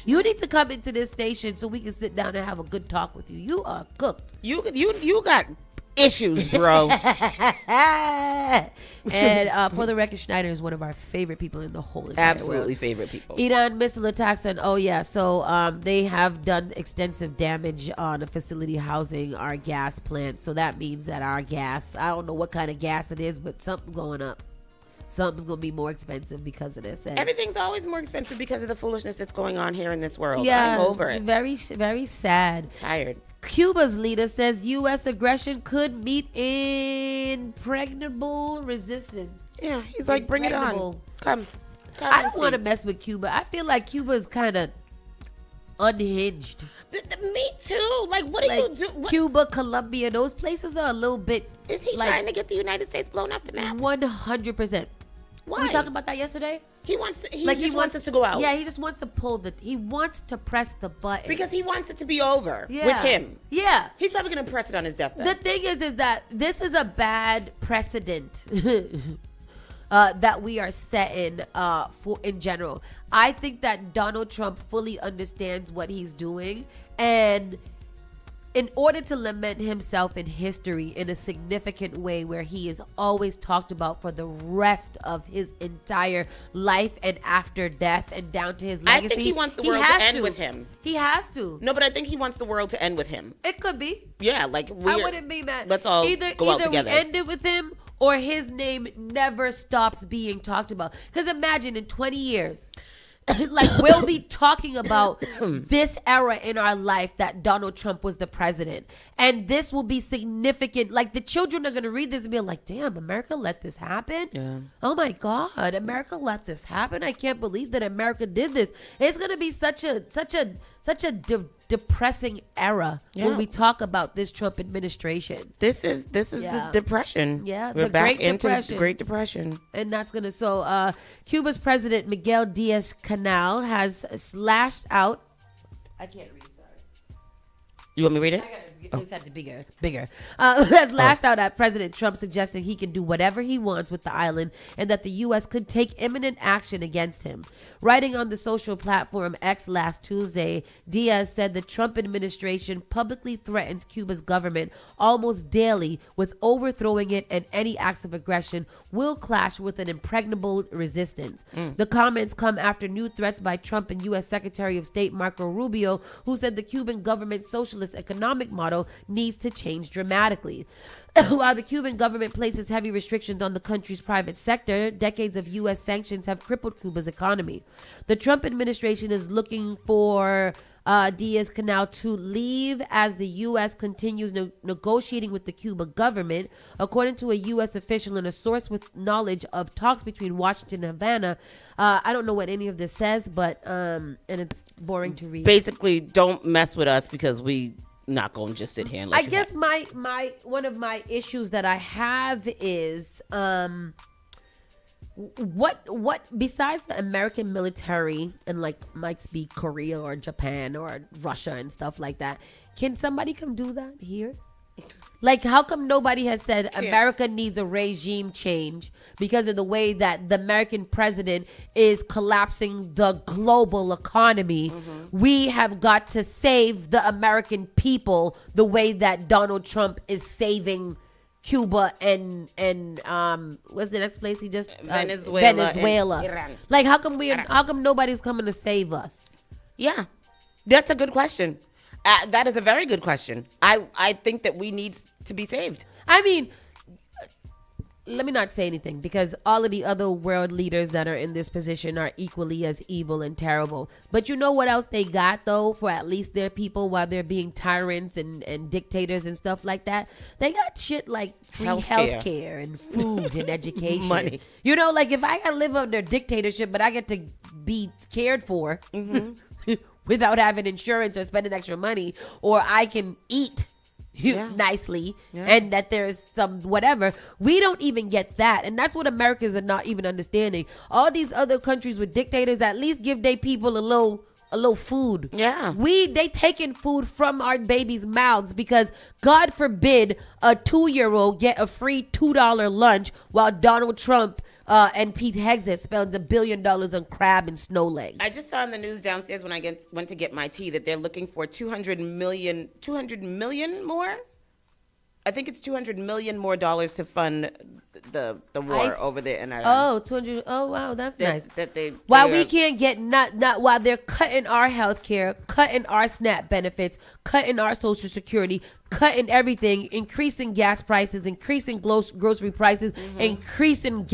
You need to come into this station so we can sit down and have a good talk with you. You are cooked. You got issues, bro. And for the record, Schneider is one of our favorite people in the whole entire world. Favorite people. Iran missile attacks and so they have done extensive damage on a facility housing our gas plant. So that means that our gas, I don't know what kind of gas it is, but something's going up. Something's going to be more expensive because of this. And everything's always more expensive because of the foolishness that's going on here in this world. Yeah, I'm over it. Very, very sad. Tired. Cuba's leader says U.S. aggression could meet impregnable resistance. Yeah, he's like, bring it on. Come I don't want to mess with Cuba. I feel like Cuba's kind of unhinged. Me too. Like, what do you do? Cuba, Colombia, those places are a little bit. Is he trying to get the United States blown off the map? 100%. Why? We talked about that yesterday. He wants to. He wants us to go out. Yeah, he just wants to he wants to press the button because he wants it to be over with him. Yeah, he's probably gonna press it on his deathbed. The thing is that this is a bad precedent that we are setting for in general. I think that Donald Trump fully understands what he's doing, and in order to lament himself in history in a significant way where he is always talked about for the rest of his entire life and after death and down to his legacy. I think he wants the world to end with him. He has to. No, but I think he wants the world to end with him. It could be. Yeah, like I wouldn't be mad. Let's all go out together. Either we end it with him or his name never stops being talked about. Because imagine in 20 years... like we'll be talking about this era in our life that Donald Trump was the president, and this will be significant. Like the children are going to read this and be like, damn, America let this happen. Yeah. Oh my God, America let this happen. I can't believe that America did this. It's going to be such a depressing era when we talk about this Trump administration. This is the depression. Yeah, we're back into the Great Depression, and that's gonna. Cuba's President Miguel Diaz-Canel has slashed out. I can't read. Sorry. You want me to read it? It's had to bigger. Has lashed out at President Trump, suggesting he can do whatever he wants with the island and that the U.S. could take imminent action against him. Writing on the social platform X last Tuesday, Diaz said the Trump administration publicly threatens Cuba's government almost daily with overthrowing it, and any acts of aggression will clash with an impregnable resistance. The comments come after new threats by Trump and U.S. Secretary of State Marco Rubio, who said the Cuban government's socialist economic model needs to change dramatically. While the Cuban government places heavy restrictions on the country's private sector, decades of U.S. sanctions have crippled Cuba's economy. The Trump administration is looking for Diaz-Canel to leave as the U.S. continues negotiating with the Cuba government. According to a U.S. official and a source with knowledge of talks between Washington and Havana, I don't know what any of this says, but and it's boring to read. Basically, don't mess with us because we not going to just sit here and let I guess my one of my issues that I have is what besides the American military and like might be Korea or Japan or Russia and stuff like that, can somebody come do that here? Like, how come nobody has said America needs a regime change because of the way that the American president is collapsing the global economy? We have got to save the American people the way that Donald Trump is saving Cuba and what's the next place he just Venezuela. Iran. Like, how come nobody's coming to save us? Yeah, that's a good question. That is a very good question. I think that we need to be saved. I mean, let me not say anything because all of the other world leaders that are in this position are equally as evil and terrible. But you know what else they got, though, for at least their people while they're being tyrants and dictators and stuff like that? They got shit like free healthcare and food and education. Money. You know, like if I got to live under dictatorship, but I get to be cared for without having insurance or spending extra money, or I can eat nicely and that there's some whatever. We don't even get that, and that's what Americans are not even understanding. All these other countries with dictators at least give their people a little food. They taking food from our babies' mouths because God forbid a 2-year-old get a free $2 lunch while Donald Trump and Pete Hegseth spends $1 billion on crab and snow legs. I just saw in the news downstairs when I went to get my tea that they're looking for 200 million more. I think it's $200 million more to fund the war over there in Iran. 200. Oh wow, that's nice. While we can't get not while they're cutting our health care, cutting our SNAP benefits, cutting our Social Security, cutting everything, increasing gas prices, increasing grocery prices, increasing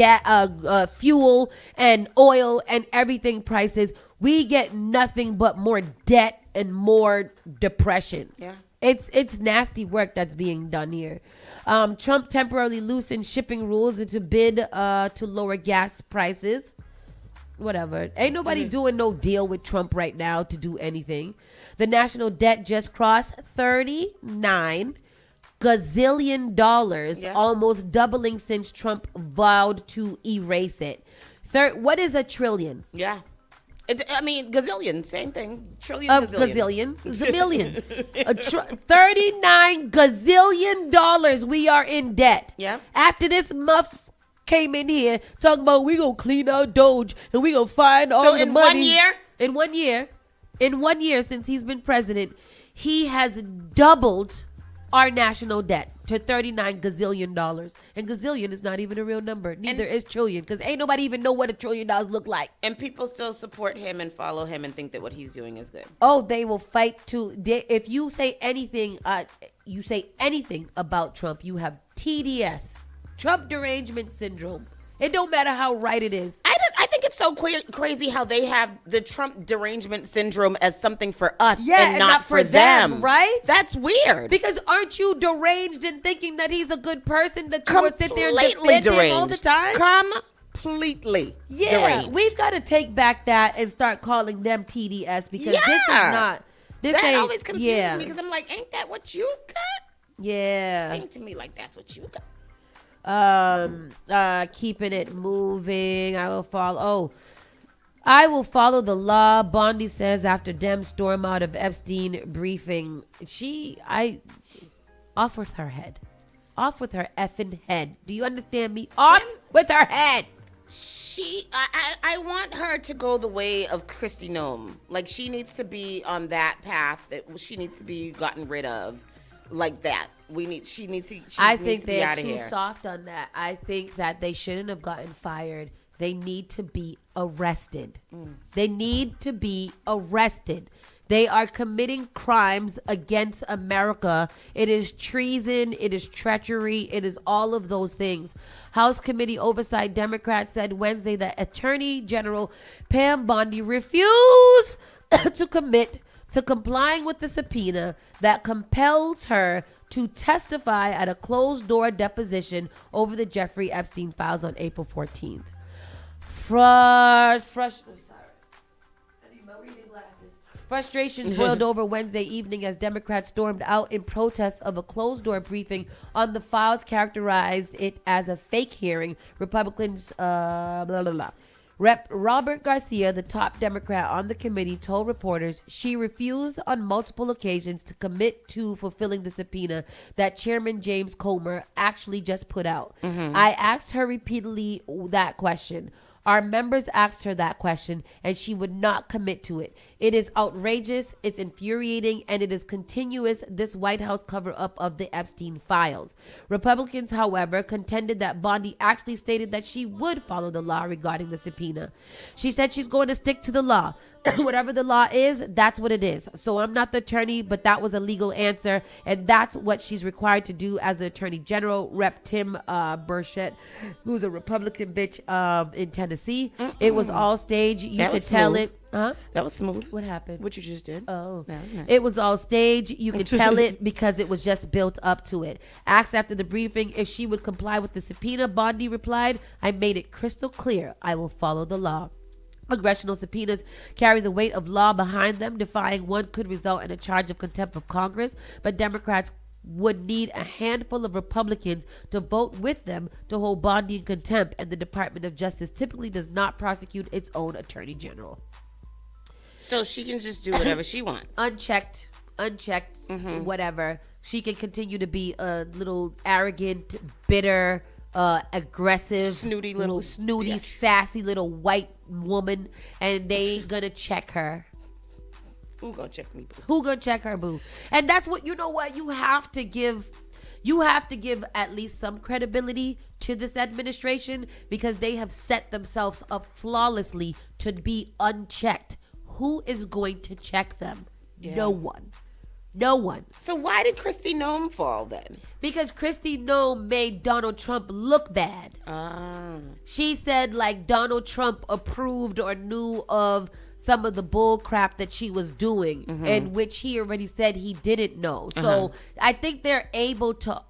fuel and oil and everything prices. We get nothing but more debt and more depression. It's nasty work that's being done here. Trump temporarily loosened shipping rules to bid to lower gas prices. Whatever. Ain't nobody doing no deal with Trump right now to do anything. The national debt just crossed $39 gazillion, almost doubling since Trump vowed to erase it. What is a trillion? Yeah. Gazillion, same thing. Trillion, gazillion. Zamillion. 39 gazillion dollars we are in debt. Yeah. After this muff came in here talking about we gonna clean out Doge and we gonna find all the money. In 1 year since he's been president, he has doubled our national debt to $39 gazillion. And gazillion is not even a real number. Neither is trillion, because ain't nobody even know what $1 trillion look like. And people still support him and follow him and think that what he's doing is good. Oh, they will fight if you say anything, about Trump, you have TDS, Trump derangement syndrome. It don't matter how right it is. I think it's so crazy how they have the Trump derangement syndrome as something for us and not for them. Right? That's weird. Because aren't you deranged in thinking that he's a good person, that you would sit there and Completely defend him all the time? Completely deranged. We've got to take back that and start calling them TDS, because this is not. That always confuses me, because I'm like, ain't that what you got? Yeah. Seems to me like that's what you got. Keeping it moving. I will follow the law, Bondi says after Dem storm out of Epstein briefing. Off with her head. Off with her effing head. Do you understand me? Off with her head. I want her to go the way of Kristi Noem. Like, she needs to be on that path that she needs to be gotten rid of. Like that. I think they're too soft on that. I think that they shouldn't have gotten fired. They need to be arrested. They need to be arrested. They are committing crimes against America. It is treason. It is treachery. It is all of those things. House Committee Oversight Democrats said Wednesday that Attorney General Pam Bondi refused to commit to complying with the subpoena that compels her to testify at a closed-door deposition over the Jeffrey Epstein files on April 14th. Frustrations boiled over Wednesday evening as Democrats stormed out in protest of a closed-door briefing on the files, characterized it as a fake hearing. Republicans, Rep. Robert Garcia, the top Democrat on the committee, told reporters she refused on multiple occasions to commit to fulfilling the subpoena that Chairman James Comer actually just put out. I asked her repeatedly that question. Our members asked her that question, and she would not commit to it. It is outrageous, it's infuriating, and it is continuous, this White House cover-up of the Epstein files. Republicans, however, contended that Bondi actually stated that she would follow the law regarding the subpoena. She said she's going to stick to the law. Whatever the law is, that's what it is. So I'm not the attorney, but that was a legal answer, and that's what she's required to do as the Attorney General. Rep. Tim Burchett, who's a Republican bitch in Tennessee. It was all staged. You could tell it. Huh? That was smooth. What happened? What you just did. Oh. No. It was all staged. You could tell it because it was just built up to it. Asked after the briefing if she would comply with the subpoena, Bondi replied, I made it crystal clear. I will follow the law. Congressional subpoenas carry the weight of law behind them. Defying one could result in a charge of contempt of Congress, but Democrats would need a handful of Republicans to vote with them to hold Bondi in contempt, and the Department of Justice typically does not prosecute its own attorney general. So she can just do whatever she wants. Unchecked, whatever. She can continue to be a little arrogant, bitter, aggressive, snooty, sassy little white woman, and they ain't gonna check her. Who gonna check me, boo? Who gonna check her, boo? And that's what, you know what, you have to give at least some credibility to this administration, because they have set themselves up flawlessly to be unchecked. Who is going to check them? No one. No one. So why did Kristi Noem fall then? Because Kristi Noem made Donald Trump look bad. She said like Donald Trump approved or knew of some of the bull crap that she was doing, in which he already said he didn't know. So I think they're able to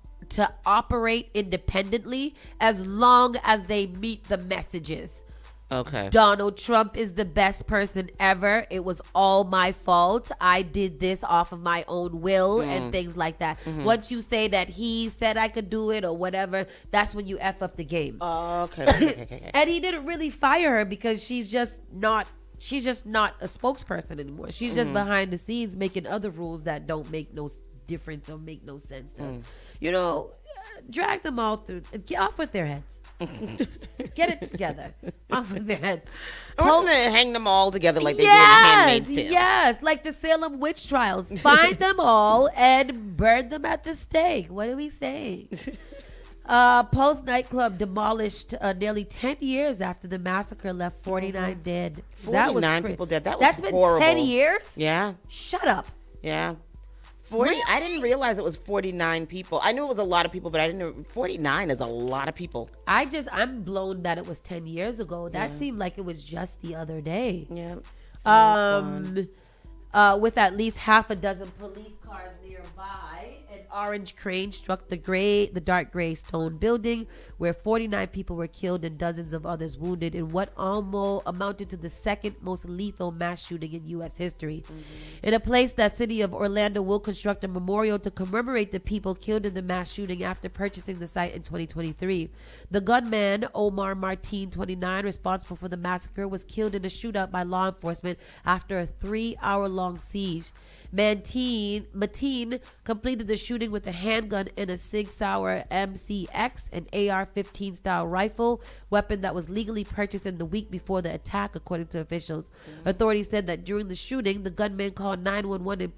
operate independently as long as they meet the messages. Okay. Donald Trump is the best person ever. It was all my fault. I did this off of my own will and things like that. Once you say that he said I could do it or whatever, that's when you F up the game. Okay. And he didn't really fire her because she's just not a spokesperson anymore. She's just behind the scenes making other rules that don't make no difference or make no sense to us. You know, drag them all through. Get off with their heads. Get it together. Off with their heads. I want them to hang them all together like they did in Handmaid's Tale. Yes, like the Salem witch trials. Find them all and burn them at the stake. What are we saying? Post nightclub demolished nearly 10 years after the massacre left 49 dead. 49 people dead. That's been horrible. 10 years? Yeah. Shut up. Yeah. 40. Really? I didn't realize it was 49 people. I knew it was a lot of people, but I didn't know 49 is a lot of people. I'm blown that it was 10 years ago. That seemed like it was just the other day. Yeah. With at least half a dozen police cars nearby, an orange crane struck the dark gray stone building where 49 people were killed and dozens of others wounded in what almost amounted to the second most lethal mass shooting in U.S. history. In a place that city of Orlando will construct a memorial to commemorate the people killed in the mass shooting after purchasing the site in 2023. The gunman, Omar Martin, 29, responsible for the massacre, was killed in a shootout by law enforcement after a 3-hour-long siege. Mateen completed the shooting with a handgun and a Sig Sauer MCX, an AR-15 style rifle, weapon that was legally purchased in the week before the attack, according to officials. Authorities said that during the shooting, the gunman called 911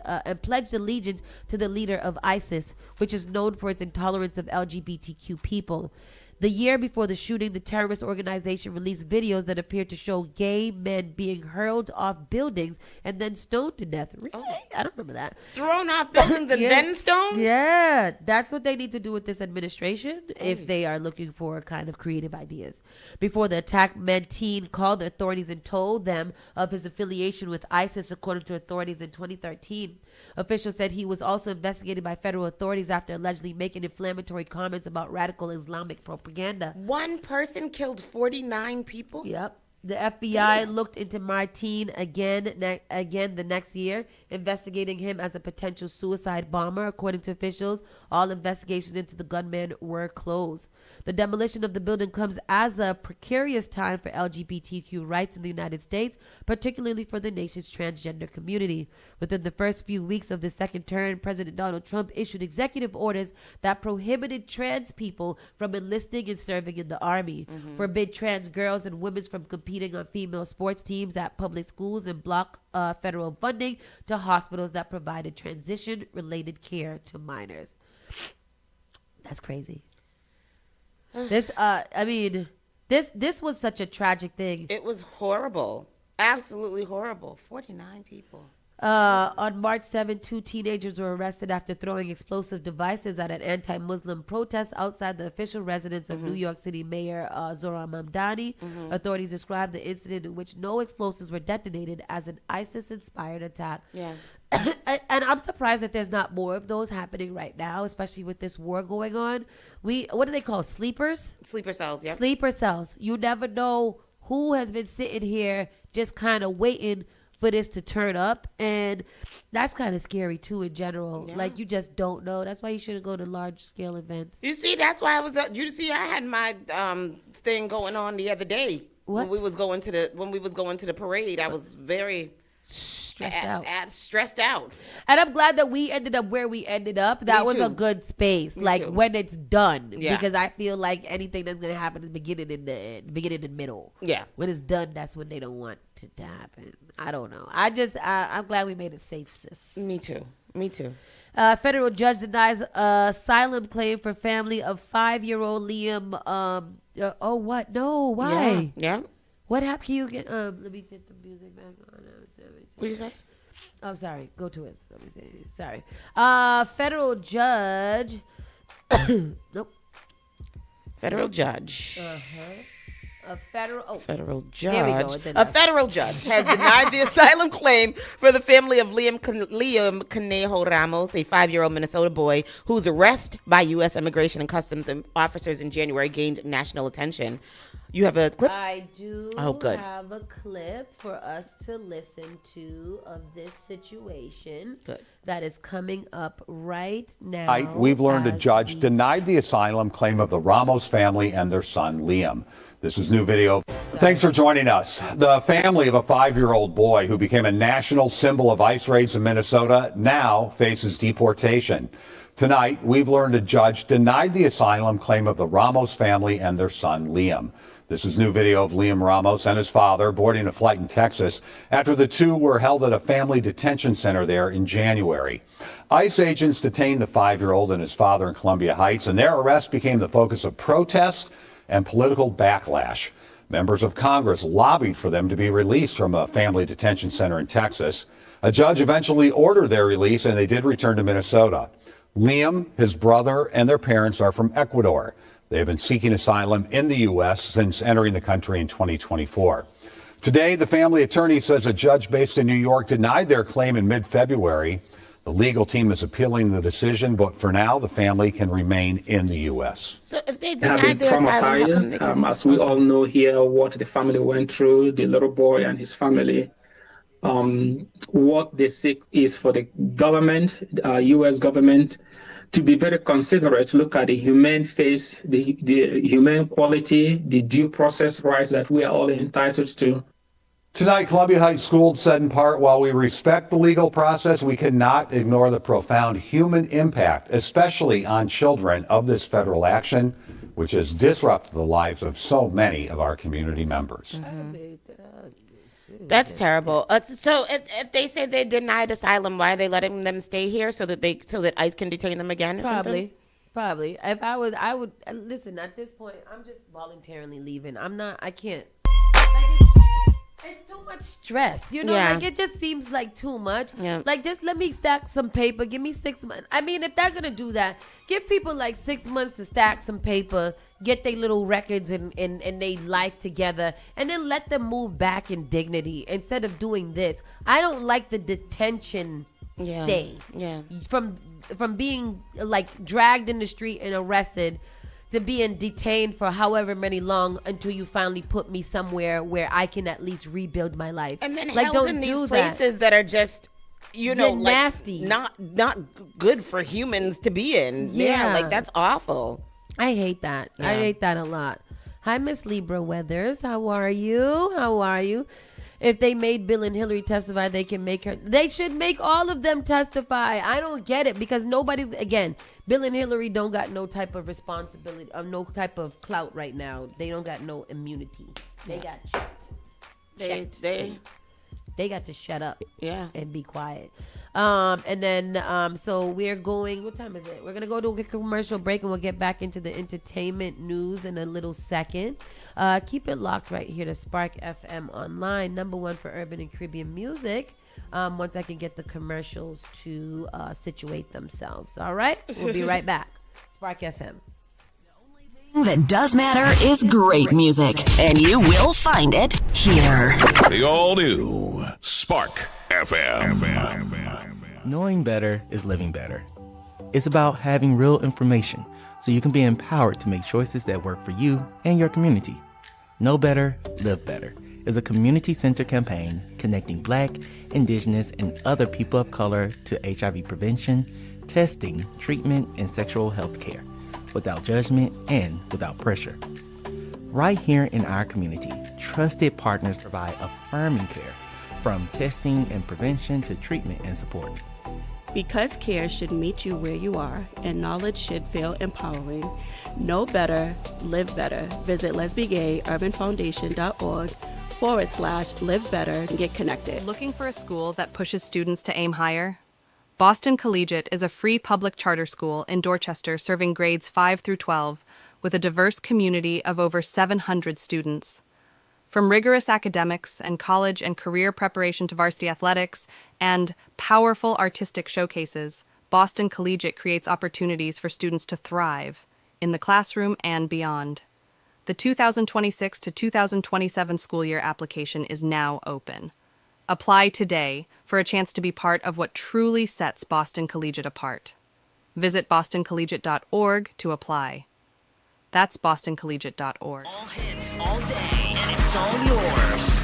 and pledged allegiance to the leader of ISIS, which is known for its intolerance of LGBTQ people. The year before the shooting, the terrorist organization released videos that appeared to show gay men being hurled off buildings and then stoned to death. Really? I don't remember that. Thrown off buildings and then stoned? Yeah, that's what they need to do with this administration if they are looking for kind of creative ideas. Before the attack, Mateen called the authorities and told them of his affiliation with ISIS, according to authorities in 2013. Officials said he was also investigated by federal authorities after allegedly making inflammatory comments about radical Islamic propaganda. One person killed 49 people? Yep. The FBI looked into Martin again the next year, investigating him as a potential suicide bomber. According to officials, all investigations into the gunman were closed. The demolition of the building comes as a precarious time for LGBTQ rights in the United States, particularly for the nation's transgender community. Within the first few weeks of the second term, President Donald Trump issued executive orders that prohibited trans people from enlisting and serving in the Army, forbid trans girls and women from competing on female sports teams at public schools, and block federal funding to hospitals that provided transition-related care to minors. That's crazy. This was such a tragic thing. It was horrible. Absolutely horrible. 49 people. On March 7, 2 teenagers were arrested after throwing explosive devices at an anti-Muslim protest outside the official residence of New York City Mayor Zohran Mamdani. Authorities described the incident in which no explosives were detonated as an ISIS-inspired attack. Yeah. And I'm surprised that there's not more of those happening right now, especially with this war going on. What do they call sleepers? Sleeper cells, yeah. Sleeper cells. You never know who has been sitting here just kind of waiting for this to turn up, and that's kind of scary too in general. Yeah. Like, you just don't know. That's why you shouldn't go to large scale events. You see, that's why I had my thing going on the other day. What? When we was going to the parade, I was very stressed out. And I'm glad that we ended up where we ended up. That was a good space. Me like too. when it's done. Yeah. Because I feel like anything that's gonna happen is beginning and middle. Yeah. When it's done, that's when they don't want it to happen. I don't know. I'm glad we made it safe, sis. Me too. Federal judge denies asylum claim for family of 5-year-old Liam. Oh, what? No, why? Yeah. What happened? Can you get? Let me get the music back on. What did you say? Oh, sorry. Go to it. Let me see. Sorry. Federal judge. Nope. Federal judge. A federal judge. There we go. A federal judge has denied the asylum claim for the family of Liam Conejo Ramos, a 5-year-old Minnesota boy whose arrest by U.S. Immigration and Customs officers in January gained national attention. You have a clip? I do have a clip for us to listen to of this situation that is coming up right now. We've learned a judge denied the asylum claim of the Ramos family and their son, Liam. This is new video. Thanks for joining us. The family of a 5-year-old boy who became a national symbol of ICE raids in Minnesota now faces deportation. Tonight, we've learned a judge denied the asylum claim of the Ramos family and their son, Liam. This is new video of Liam Ramos and his father boarding a flight in Texas after the two were held at a family detention center there in January. ICE agents detained the 5-year-old and his father in Columbia Heights, and their arrest became the focus of protests and political backlash. Members of Congress lobbied for them to be released from a family detention center in Texas. A judge eventually ordered their release, and they did return to Minnesota. Liam, his brother, and their parents are from Ecuador. They have been seeking asylum in the U.S. since entering the country in 2024. Today, the family attorney says a judge based in New York denied their claim in mid-February. The legal team is appealing the decision, but for now, the family can remain in the U.S. So if they have been traumatized, as we all know here, what the family went through, the little boy and his family. What they seek is for the government, U.S. government, to be very considerate, look at the humane face, the humane quality, the due process rights that we are all entitled to. Tonight, Columbia Heights School said in part, while we respect the legal process, we cannot ignore the profound human impact, especially on children, of this federal action, which has disrupted the lives of so many of our community members. That's terrible. So if they say they denied asylum, why are they letting them stay here so that ICE can detain them again? Or something? Probably. If I would listen. At this point, I'm just voluntarily leaving. I can't. It's too much stress, like it just seems like too much. Yeah. Like, just let me stack some paper. Give me 6 months. I mean, if they're going to do that, give people like 6 months to stack some paper, get their little records and their life together, and then let them move back in dignity instead of doing this. I don't like the detention stay. Yeah. From being like dragged in the street and arrested to being detained for however many long until you finally put me somewhere where I can at least rebuild my life. And then held in these places that are just, nasty, not good for humans to be in. Yeah, that's awful. I hate that. Yeah. I hate that a lot. Hi, Miss Libra Weathers. How are you? If they made Bill and Hillary testify, they can make her. They should make all of them testify. I don't get it because Bill and Hillary don't got no type of responsibility or no type of clout right now. They don't got no immunity. They got checked. They got to shut up. Yeah. And be quiet. And then so we're going. What time is it? We're gonna go to a commercial break and we'll get back into the entertainment news in a little second. Keep it locked right here to Spark FM Online, #1 for urban and Caribbean music. Once I can get the commercials to situate themselves. All right, we'll be right back. Spark FM. The only thing that does matter is great music, and you will find it here. The all-new Spark FM. Knowing better is living better. It's about having real information so you can be empowered to make choices that work for you and your community. Know Better, Live Better is a community-centered campaign connecting Black, Indigenous, and other people of color to HIV prevention, testing, treatment, and sexual health care without judgment and without pressure. Right here in our community, trusted partners provide affirming care from testing and prevention to treatment and support. Because care should meet you where you are and knowledge should feel empowering. Know better, live better. Visit lesbiagayurbanfoundation.org/live better and get connected. Looking for a school that pushes students to aim higher? Boston Collegiate is a free public charter school in Dorchester serving grades 5 through 12 with a diverse community of over 700 students. From rigorous academics and college and career preparation to varsity athletics and powerful artistic showcases, Boston Collegiate creates opportunities for students to thrive in the classroom and beyond. The 2026 to 2027 school year application is now open. Apply today for a chance to be part of what truly sets Boston Collegiate apart. Visit bostoncollegiate.org to apply. That's bostoncollegiate.org. All hits, all day, and it's all yours.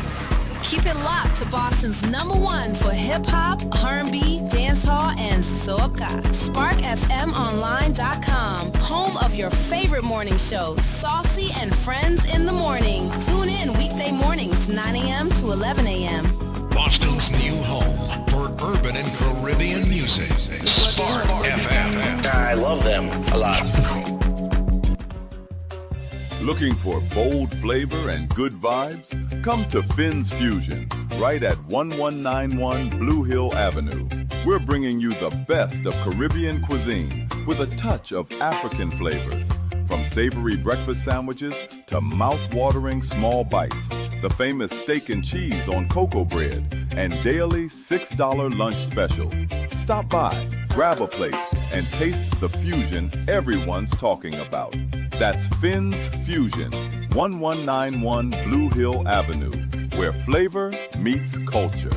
Keep it locked to Boston's #1 for hip-hop, R&B, dancehall, and soca. SparkFMOnline.com, home of your favorite morning show, Saucy and Friends in the Morning. Tune in weekday mornings, 9 a.m. to 11 a.m. Boston's new home for urban and Caribbean music. Spark FM. I love them a lot. Looking for bold flavor and good vibes? Come to Finn's Fusion, right at 1191 Blue Hill Avenue. We're bringing you the best of Caribbean cuisine with a touch of African flavors. From savory breakfast sandwiches to mouth-watering small bites, the famous steak and cheese on cocoa bread, and daily $6 lunch specials. Stop by, grab a plate, and taste the fusion everyone's talking about. That's Finn's Fusion, 1191 Blue Hill Avenue, where flavor meets culture.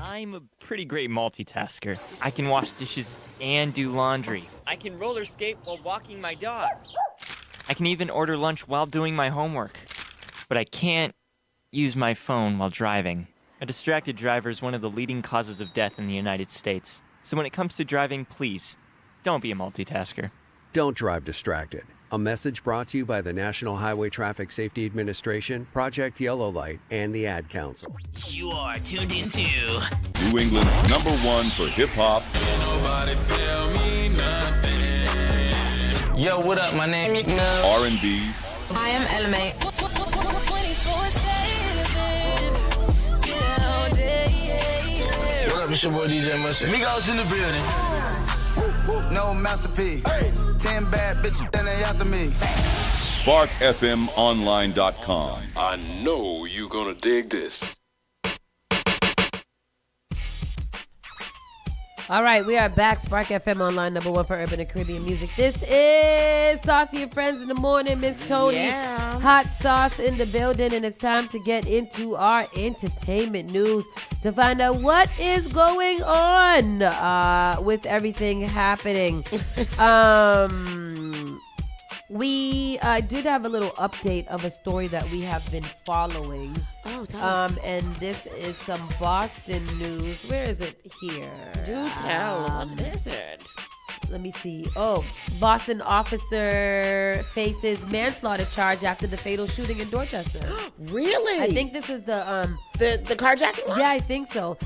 I'm a pretty great multitasker. I can wash dishes and do laundry. I can roller skate while walking my dog. I can even order lunch while doing my homework. But I can't use my phone while driving. A distracted driver is one of the leading causes of death in the United States. So when it comes to driving, please, don't be a multitasker. Don't drive distracted. A message brought to you by the National Highway Traffic Safety Administration, Project Yellow Light, and the Ad Council. You are tuned into New England's #1 for hip-hop. Nobody tell me nothing. Yo, what up? My name is R&B. I am Element. What up? It's your boy DJ Mustard. Migos in the building. No masterpiece. 10 bad bitches, then they after me. SparkFMOnline.com. I know you gonna dig this. All right, we are back. Spark FM Online, #1 for urban and Caribbean music. This is Saucy and Friends in the Morning. Miss Tony, Hot Sauce in the building, and it's time to get into our entertainment news to find out what is going on with everything happening. We did have a little update of a story that we have been following. Oh, tell us. And this is some Boston news. Where is it here? Do tell. What is it? Let me see. Oh, Boston officer faces manslaughter charge after the fatal shooting in Dorchester. Really? I think this is the carjacking one? Yeah, I think so.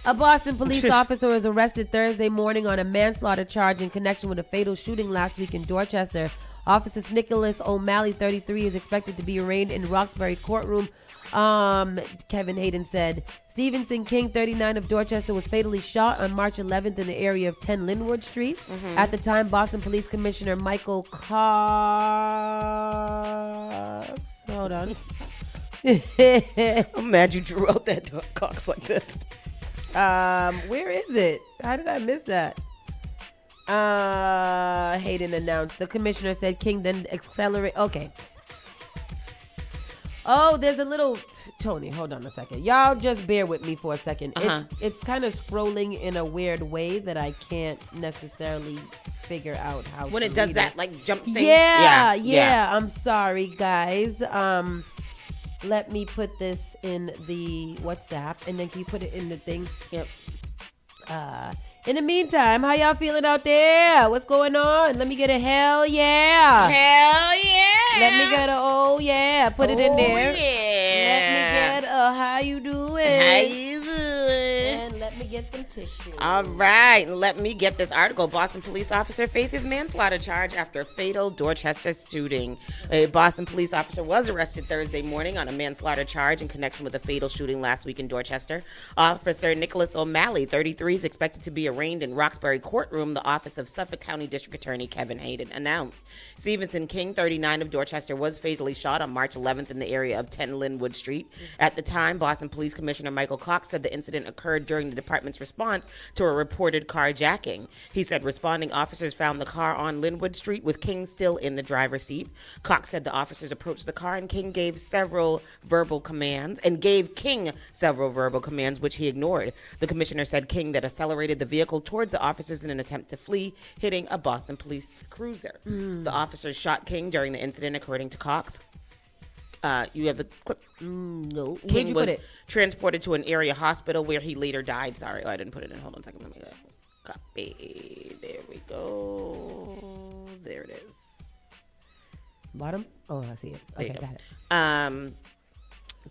A Boston police officer was arrested Thursday morning on a manslaughter charge in connection with a fatal shooting last week in Dorchester. Officer Nicholas O'Malley, 33, is expected to be arraigned in Roxbury courtroom. Kevin Hayden said. Stevenson King, 39, of Dorchester, was fatally shot on March 11th in the area of 10 Linwood Street. Mm-hmm. At the time, Boston Police Commissioner Michael Cox. Hold on. I'm mad you drew out that Cox like that. Where is it? How did I miss that? Hayden announced. The commissioner said King then accelerate. Okay. Oh, there's a little Tony. Hold on a second. Y'all just bear with me for a second. It's kind of scrolling in a weird way that I can't necessarily figure out how. When it does that like jump thing. Yeah. I'm sorry, guys. Let me put this in the WhatsApp, and then can you put it in the thing? Yep. In the meantime, how y'all feeling out there? What's going on? Let me get a hell yeah. Hell yeah. Let me get a oh yeah. Put it in there. Yeah. Let me get a how you doing? How you doing? And let me get get some tissue. All right, let me get this article. Boston police officer faces manslaughter charge after fatal Dorchester shooting. A Boston police officer was arrested Thursday morning on a manslaughter charge in connection with a fatal shooting last week in Dorchester. Officer Nicholas O'Malley, 33, is expected to be arraigned in Roxbury courtroom, the office of Suffolk County District Attorney Kevin Hayden announced. Stevenson King, 39, of Dorchester, was fatally shot on March 11th in the area of 10 Linwood Street. At the time, Boston Police Commissioner Michael Cox said the incident occurred during the department's response to a reported carjacking. He said responding officers found the car on Linwood Street with King still in the driver's seat. Cox said the officers approached the car and King gave King several verbal commands, which he ignored. The commissioner said King then accelerated the vehicle towards the officers in an attempt to flee, hitting a Boston police cruiser. The officers shot King during the incident, according to Cox. You have the clip? No. King was transported to an area hospital where he later died. Sorry, I didn't put it in. Hold on a second. Let me copy. There we go. There it is. Bottom? Oh, I see it. Okay, got it.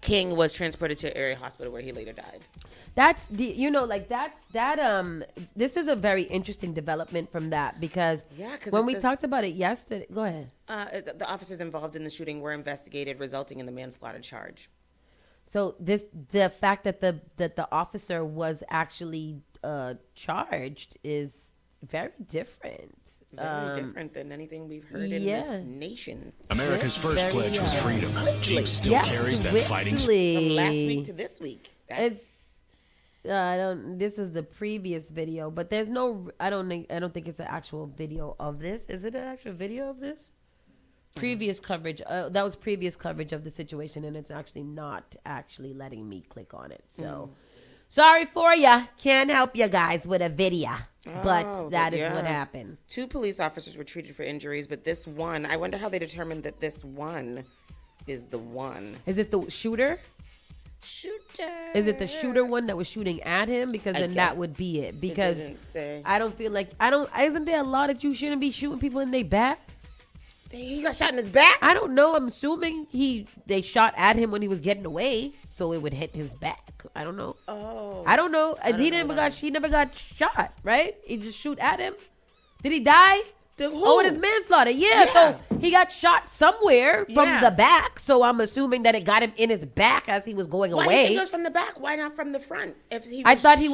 King was transported to an area hospital where he later died. This is a very interesting development from that because when we talked about it yesterday, go ahead. The officers involved in the shooting were investigated, resulting in the manslaughter charge. So the fact that the officer was actually charged is very different. Very different than anything we've heard in this nation. America's first pledge was freedom. Jeep still carries that fighting spirit. From last week to this week. This is the previous video, but there's no. I don't think it's an actual video of this. Is it an actual video of this? Previous coverage. That was previous coverage of the situation, and it's actually not actually letting me click on it. So. Sorry for ya. Can't help you guys with a video. But that is what happened. 2 police officers were treated for injuries, but this one, I wonder how they determined that this one is the one. Is it the shooter? Is it the shooter one that was shooting at him? Because then that would be it. Because I don't feel like, isn't there a law that you shouldn't be shooting people in their back? He got shot in his back? I don't know. I'm assuming they shot at him when he was getting away, so it would hit his back. I don't know. I don't know. He never got shot, right? He just shoot at him. Did he die? Oh, it is manslaughter. Yeah, so he got shot somewhere from the back. So I'm assuming that it got him in his back as he was going away. Why he goes from the back? Why not from the front? If he was I thought he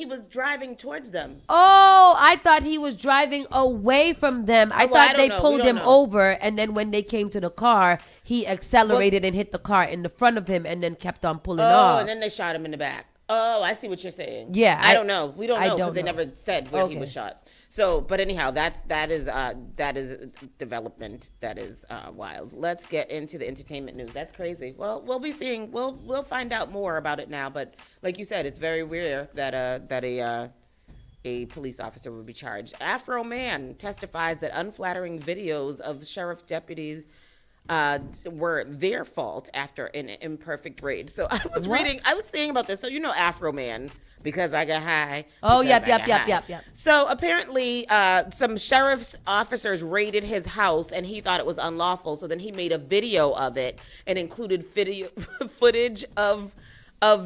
was driving towards them. Oh, I thought he was driving away from them. I thought they pulled him over, and then when they came to the car, he accelerated and hit the car in the front of him, and then kept on pulling off. Oh, and then they shot him in the back. Oh, I see what you're saying. Yeah, I don't know. We don't know because they never said where he was shot. So, but anyhow, that is development that is wild. Let's get into the entertainment news. That's crazy. Well, we'll find out more about it now. But like you said, it's very weird that a police officer would be charged. Afro man testifies that unflattering videos of sheriff's deputies were their fault after an imperfect raid. So I was seeing about this. So Afro man. Because I got high. Oh, yep. So apparently some sheriff's officers raided his house and he thought it was unlawful. So then he made a video of it and included footage of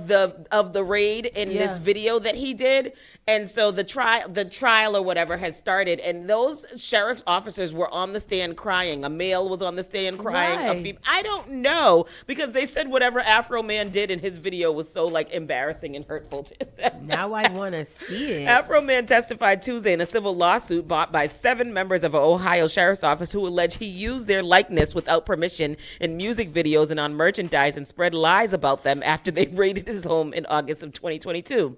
the raid in this video that he did. And so the trial or whatever has started, and those sheriff's officers were on the stand crying. A male was on the stand crying. I don't know, because they said whatever Afro man did in his video was so embarrassing and hurtful to them. Now I want to see it. Afro man testified Tuesday in a civil lawsuit brought by 7 members of an Ohio sheriff's office who allege he used their likeness without permission in music videos and on merchandise and spread lies about them after they raided his home in August of 2022.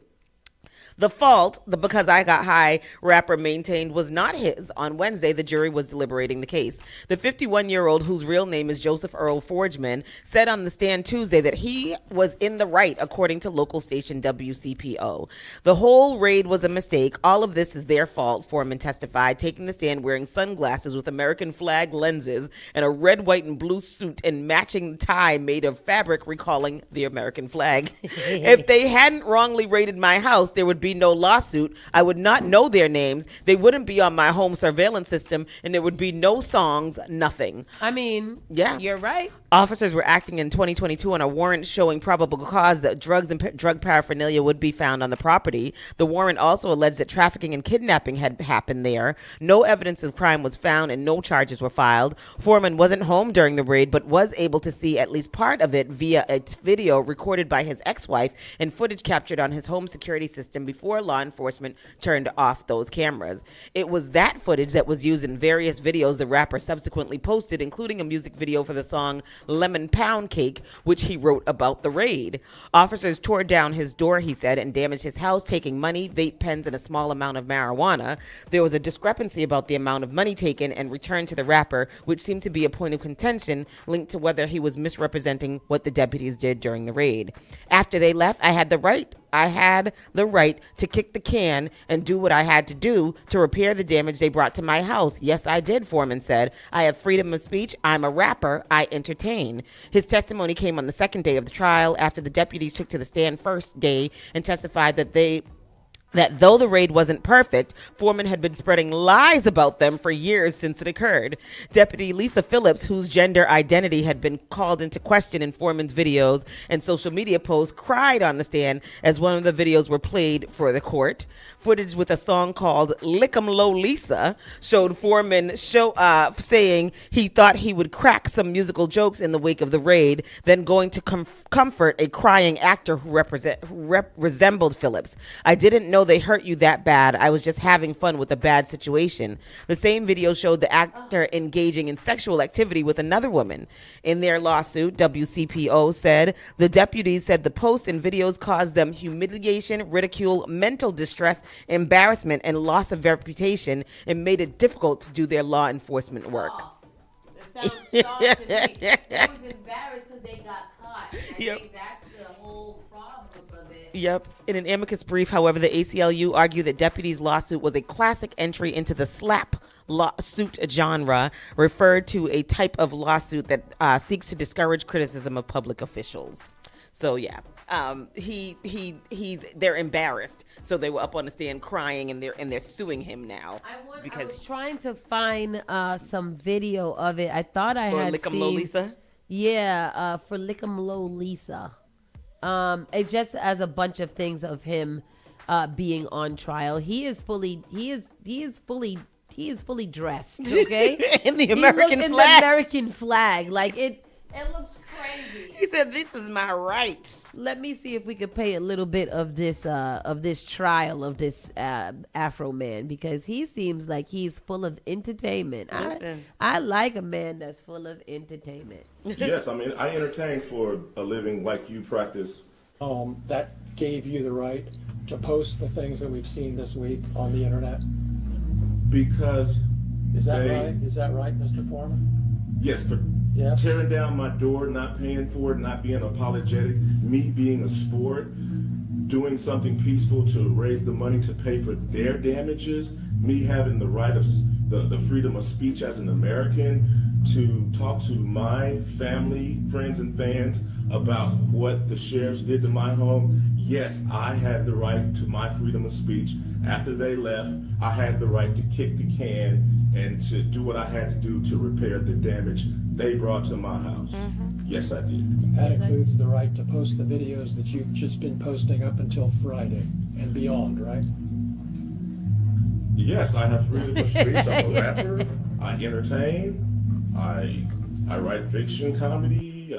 The fault, the Because I Got High rapper maintained, was not his. On Wednesday, the jury was deliberating the case. The 51-year-old, whose real name is Joseph Earl Forgeman, said on the stand Tuesday that he was in the right, according to local station WCPO. The whole raid was a mistake. All of this is their fault, Foreman testified, taking the stand wearing sunglasses with American flag lenses and a red, white, and blue suit and matching tie made of fabric recalling the American flag. If they hadn't wrongly raided my house, there would be be no lawsuit. I would not know their names. They wouldn't be on my home surveillance system, and there would be no songs, nothing. I mean, yeah, you're right. Officers were acting in 2022 on a warrant showing probable cause that drugs and drug paraphernalia would be found on the property. The warrant also alleged that trafficking and kidnapping had happened there. No evidence of crime was found and no charges were filed. Foreman wasn't home during the raid, but was able to see at least part of it via a video recorded by his ex-wife and footage captured on his home security system before law enforcement turned off those cameras. It was that footage that was used in various videos the rapper subsequently posted, including a music video for the song Lemon Pound Cake, which he wrote about the raid. Officers tore down his door, he said, and damaged his house, taking money, vape pens, and a small amount of marijuana. There was a discrepancy about the amount of money taken and returned to the rapper, which seemed to be a point of contention linked to whether he was misrepresenting what the deputies did during the raid. After they left, I had the right to kick the can and do what I had to do to repair the damage they brought to my house. Yes, I did, Foreman said. I have freedom of speech. I'm a rapper. I entertain. His testimony came on the second day of the trial after the deputies took to the stand first day and testified that though the raid wasn't perfect, Foreman had been spreading lies about them for years since it occurred. Deputy Lisa Phillips, whose gender identity had been called into question in Foreman's videos and social media posts, cried on the stand as one of the videos were played for the court. Footage with a song called Lick 'em Low Lisa showed Foreman saying he thought he would crack some musical jokes in the wake of the raid, then going to comfort a crying actor who resembled Phillips. I didn't know they hurt you that bad. I was just having fun with a bad situation. The same video showed the actor engaging in sexual activity with another woman. In their lawsuit, WCPO said the deputies said the posts and videos caused them humiliation, ridicule, mental distress, embarrassment, and loss of reputation, and made it difficult to do their law enforcement work. That sounds soft to me. They was embarrassed because they got caught. And I think that's the whole problem of it. Yep. In an amicus brief, however, the ACLU argued that deputies' lawsuit was a classic entry into the slap lawsuit genre, referred to a type of lawsuit that seeks to discourage criticism of public officials. So yeah, they're embarrassed. So they were up on the stand crying, and they're suing him now. I was trying to find some video of it. I thought I had Lick 'em seen. Low Lisa? Yeah, for Lick 'em Low Lisa. It just as a bunch of things of him being on trial. He is fully dressed. Okay, in the American in flag. the American flag, like it looks crazy. He said, "This is my rights." Let me see if we could play a little bit of this trial of this Afro man, because he seems like he's full of entertainment. I like a man that's full of entertainment. Yes, I mean, I entertain for a living like you practice. That gave you the right to post the things that we've seen this week on the internet? Because Is that right? Is that right, Mr. Foreman? Yes, for tearing down my door, not paying for it, not being apologetic, me being a sport, doing something peaceful to raise the money to pay for their damages, me having the right of the freedom of speech as an American to talk to my family, friends, and fans about what the sheriffs did to my home. Yes, I had the right to my freedom of speech. After they left, I had the right to kick the can and to do what I had to do to repair the damage they brought to my house. Yes, I did. That includes the right to post the videos that you've just been posting up until Friday and beyond, right? Yes, I have freedom of speech. I'm a rapper. I entertain. I write fiction, comedy.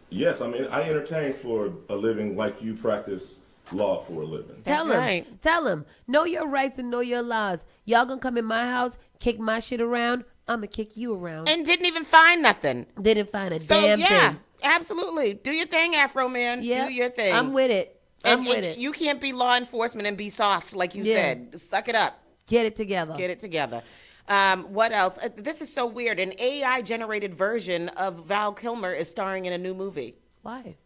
Yes, I mean, I entertain for a living like you practice law for a living. Tell him, know your rights and know your laws. Y'all gonna come in my house, kick my shit around, I'm gonna kick you around. And didn't even find nothing. Didn't find a damn thing. Absolutely. Do your thing, Afro Man. Yeah, do your thing. I'm with it. I'm with it. You can't be law enforcement and be soft, like you said. Suck it up. Get it together. Get it together. What else? This is so weird. An AI-generated version of Val Kilmer is starring in a new movie. Why?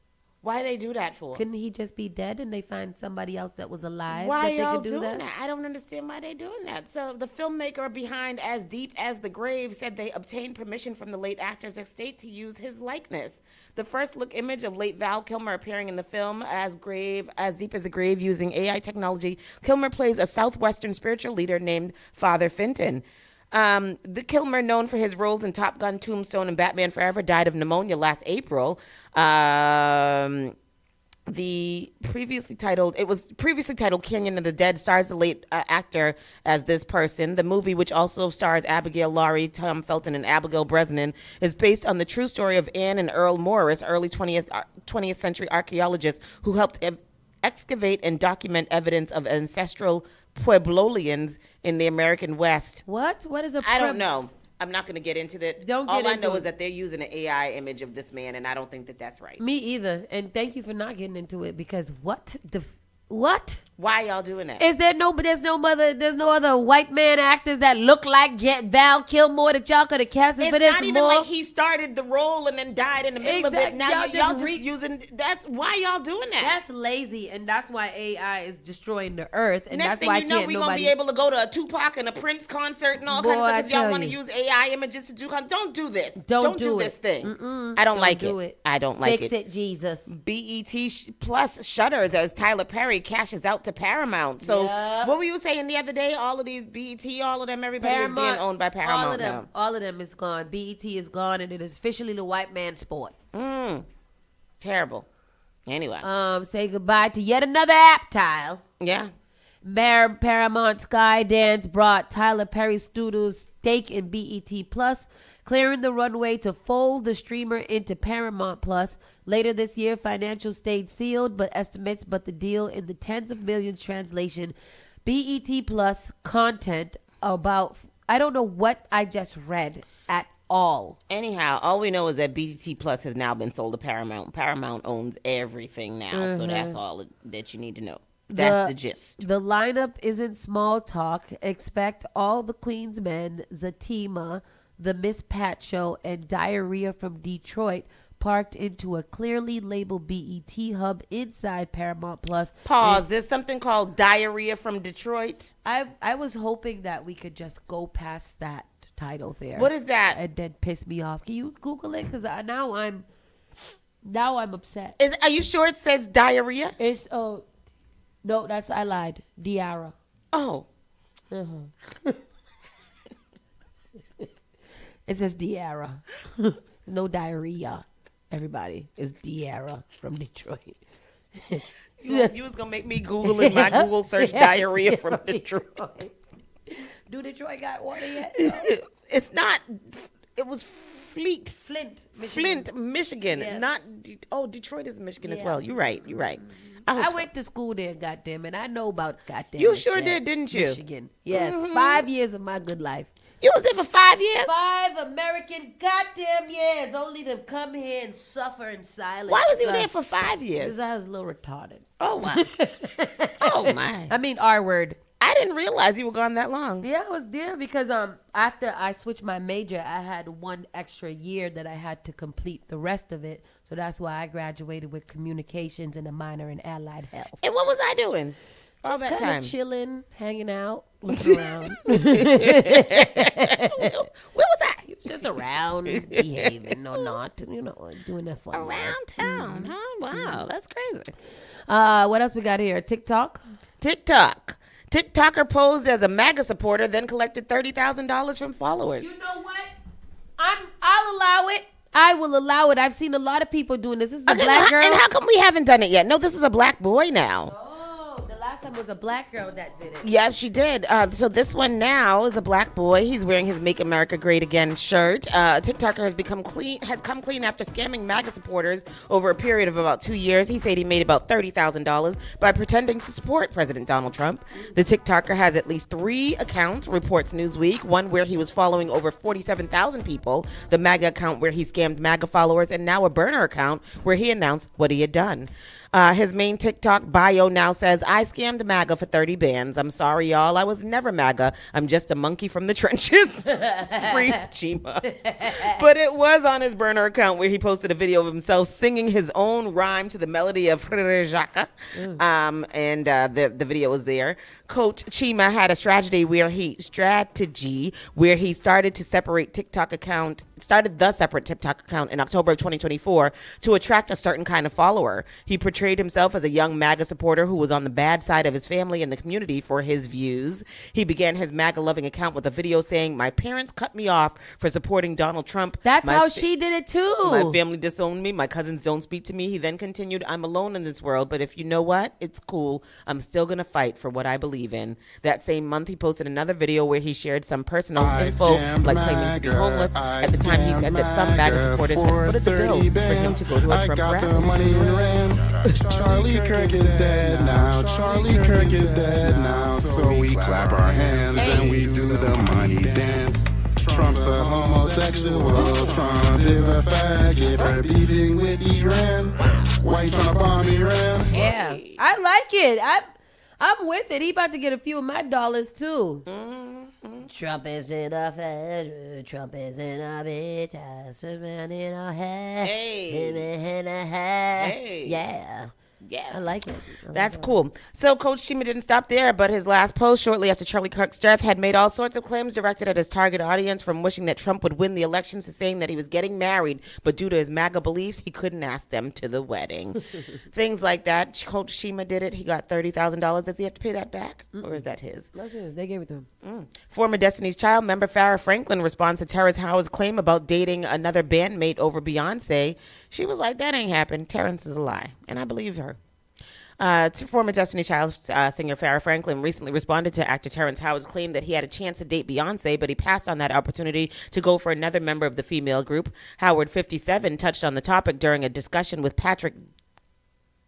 Why they do that for? Couldn't he just be dead and they find somebody else that was alive Why that they y'all could do doing that? I don't understand why they're doing that. So the filmmaker behind As Deep as the Grave said they obtained permission from the late actor's estate to use his likeness. The first look image of late Val Kilmer appearing in the film As Deep as the Grave using AI technology. Kilmer plays a Southwestern spiritual leader named Father Fenton. The Kilmer, known for his roles in Top Gun, Tombstone, and Batman Forever, died of pneumonia last April. It was previously titled Canyon of the Dead, stars the late actor as this person. The movie, which also stars Abigail Laurie, Tom Felton, and Abigail Bresnan, is based on the true story of Anne and Earl Morris, early 20th century archaeologists who helped excavate and document evidence of ancestral Pueblolians in the American West. What? What is a I don't know. I'm not going to get into that. Don't get All I into know it. is that they're using an AI image of this man, and I don't think that that's right. Me either. And thank you for not getting into it because what? Why y'all doing that? Is there there's no other white man actors that look like Val Kilmer that y'all could have casted for this? It's not even like he started the role and then died in the middle of it. Now y'all just using, that's why y'all doing that. That's lazy, and that's why AI is destroying the earth, and Next that's thing why you know, we're going to be able to go to a Tupac and a Prince concert and all kinds of stuff because y'all want to use AI images to do Don't do this. Don't do this thing. I don't like it. I don't like it. Fix it, Jesus. BET Plus shutters as Tyler Perry cashes out to Paramount. So what were you saying the other day? All of these BET, all of them, everybody is being owned by Paramount now. All of them is gone. BET is gone, and it is officially the white man's sport. Terrible. Anyway. Say goodbye to yet another app tile. Yeah. Paramount Skydance brought Tyler Perry Studios' stake in BET Plus, clearing the runway to fold the streamer into Paramount Plus. Later this year, financials stayed sealed, but the deal in the tens of millions translation. BET Plus content about, I don't know what I just read at all. Anyhow, all we know is that BET Plus has now been sold to Paramount. Paramount owns everything now, so that's all that you need to know. That's the gist. The lineup isn't small talk. Expect all the Queen's Men, Zatima, The Miss Pat Show, and Diarrhea from Detroit parked into a clearly labeled BET hub inside Paramount Plus. Pause. There's something called Diarrhea from Detroit. I was hoping that we could just go past that title there. What is that? And then piss me off. Can you Google it? Because now I'm upset. Are you sure it says diarrhea? It's no, I lied. Diarrhea. Oh. It says Diarrhea. There's no diarrhea. Everybody is Diarrhea from Detroit. You was gonna make me Google in my Google search diarrhea from Detroit. Do Detroit got water yet? It's not. It was Flint, Michigan. Yes. Not. Detroit is Michigan as well. You're right. I went to school there, goddamn it. I know about goddamn. You sure did, didn't you? Michigan. Yes. 5 years of my good life. You was there for 5 years? 5 American goddamn years. Only to come here and suffer in silence. Why was you there for 5 years? Because I was a little retarded. Oh, wow. Oh, my. I mean, R word. I didn't realize you were gone that long. Yeah, I was there because after I switched my major, I had 1 extra year that I had to complete the rest of it. So that's why I graduated with communications and a minor in allied health. And what was I doing all Just that time? Chilling, hanging out, looking around. Where was I? Just around, behaving or not, doing that fun. Around town. Oh, wow. That's crazy. What else we got here? TikTok. TikToker posed as a MAGA supporter, then collected $30,000 from followers. You know what? I'll allow it. I will allow it. I've seen a lot of people doing this. This is a black girl. And how come we haven't done it yet? No, this is a black boy now. Oh, the last time was a black girl that did it. Yeah, she did. So this one now is a black boy. He's wearing his "Make America Great Again" shirt. TikToker has come clean after scamming MAGA supporters over a period of about 2 years. He said he made about $30,000 by pretending to support President Donald Trump. The TikToker has at least 3 accounts, reports Newsweek. One where he was following over 47,000 people, the MAGA account where he scammed MAGA followers, and now a burner account where he announced what he had done. His main TikTok bio now says, I scammed MAGA for 30 bands. I'm sorry, y'all. I was never MAGA. I'm just a monkey from the trenches. Free Chima. But it was on his burner account where he posted a video of himself singing his own rhyme to the melody of Frere Jacques. And the video was there. Coach Chima had a strategy where he started the separate TikTok account in October of 2024 to attract a certain kind of follower. He portrayed himself as a young MAGA supporter who was on the bad side of his family and the community for his views. He began his MAGA-loving account with a video saying, my parents cut me off for supporting Donald Trump. That's how she did it too. My family disowned me. My cousins don't speak to me. He then continued, I'm alone in this world, but if you know what? It's cool. I'm still going to fight for what I believe in. That same month, he posted another video where he shared some personal info, like claiming to be homeless. At the time, he said that some MAGA supporters had footed the bill for him to go to a Trump rally. Charlie Kirk is dead now. Charlie Kirk is dead now. So we clap our hands and we do the money dance. Trump's a homosexual. Trump is a faggot for beefing with Iran. Why you trying to bomb Iran? Yeah, I like it. I'm with it. He about to get a few of my dollars too. Trump is in a fed. Trump is in a bitch. In a head. Hey. Yeah. I like it. That's cool. So Coach Chima didn't stop there, but his last post shortly after Charlie Kirk's death had made all sorts of claims directed at his target audience, from wishing that Trump would win the elections to saying that he was getting married, but due to his MAGA beliefs, he couldn't ask them to the wedding. Things like that. Coach Chima did it. He got $30,000. Does he have to pay that back? Or is that his? That's his. They gave it to him. Former Destiny's Child member Farrah Franklin responds to Terrence Howard's claim about dating another bandmate over Beyonce. She was like, that ain't happened. Terrence is a lie. And I believe her. Former Destiny's Child singer Farrah Franklin recently responded to actor Terrence Howard's claim that he had a chance to date Beyonce, but he passed on that opportunity to go for another member of the female group. Howard, 57, touched on the topic during a discussion with Patrick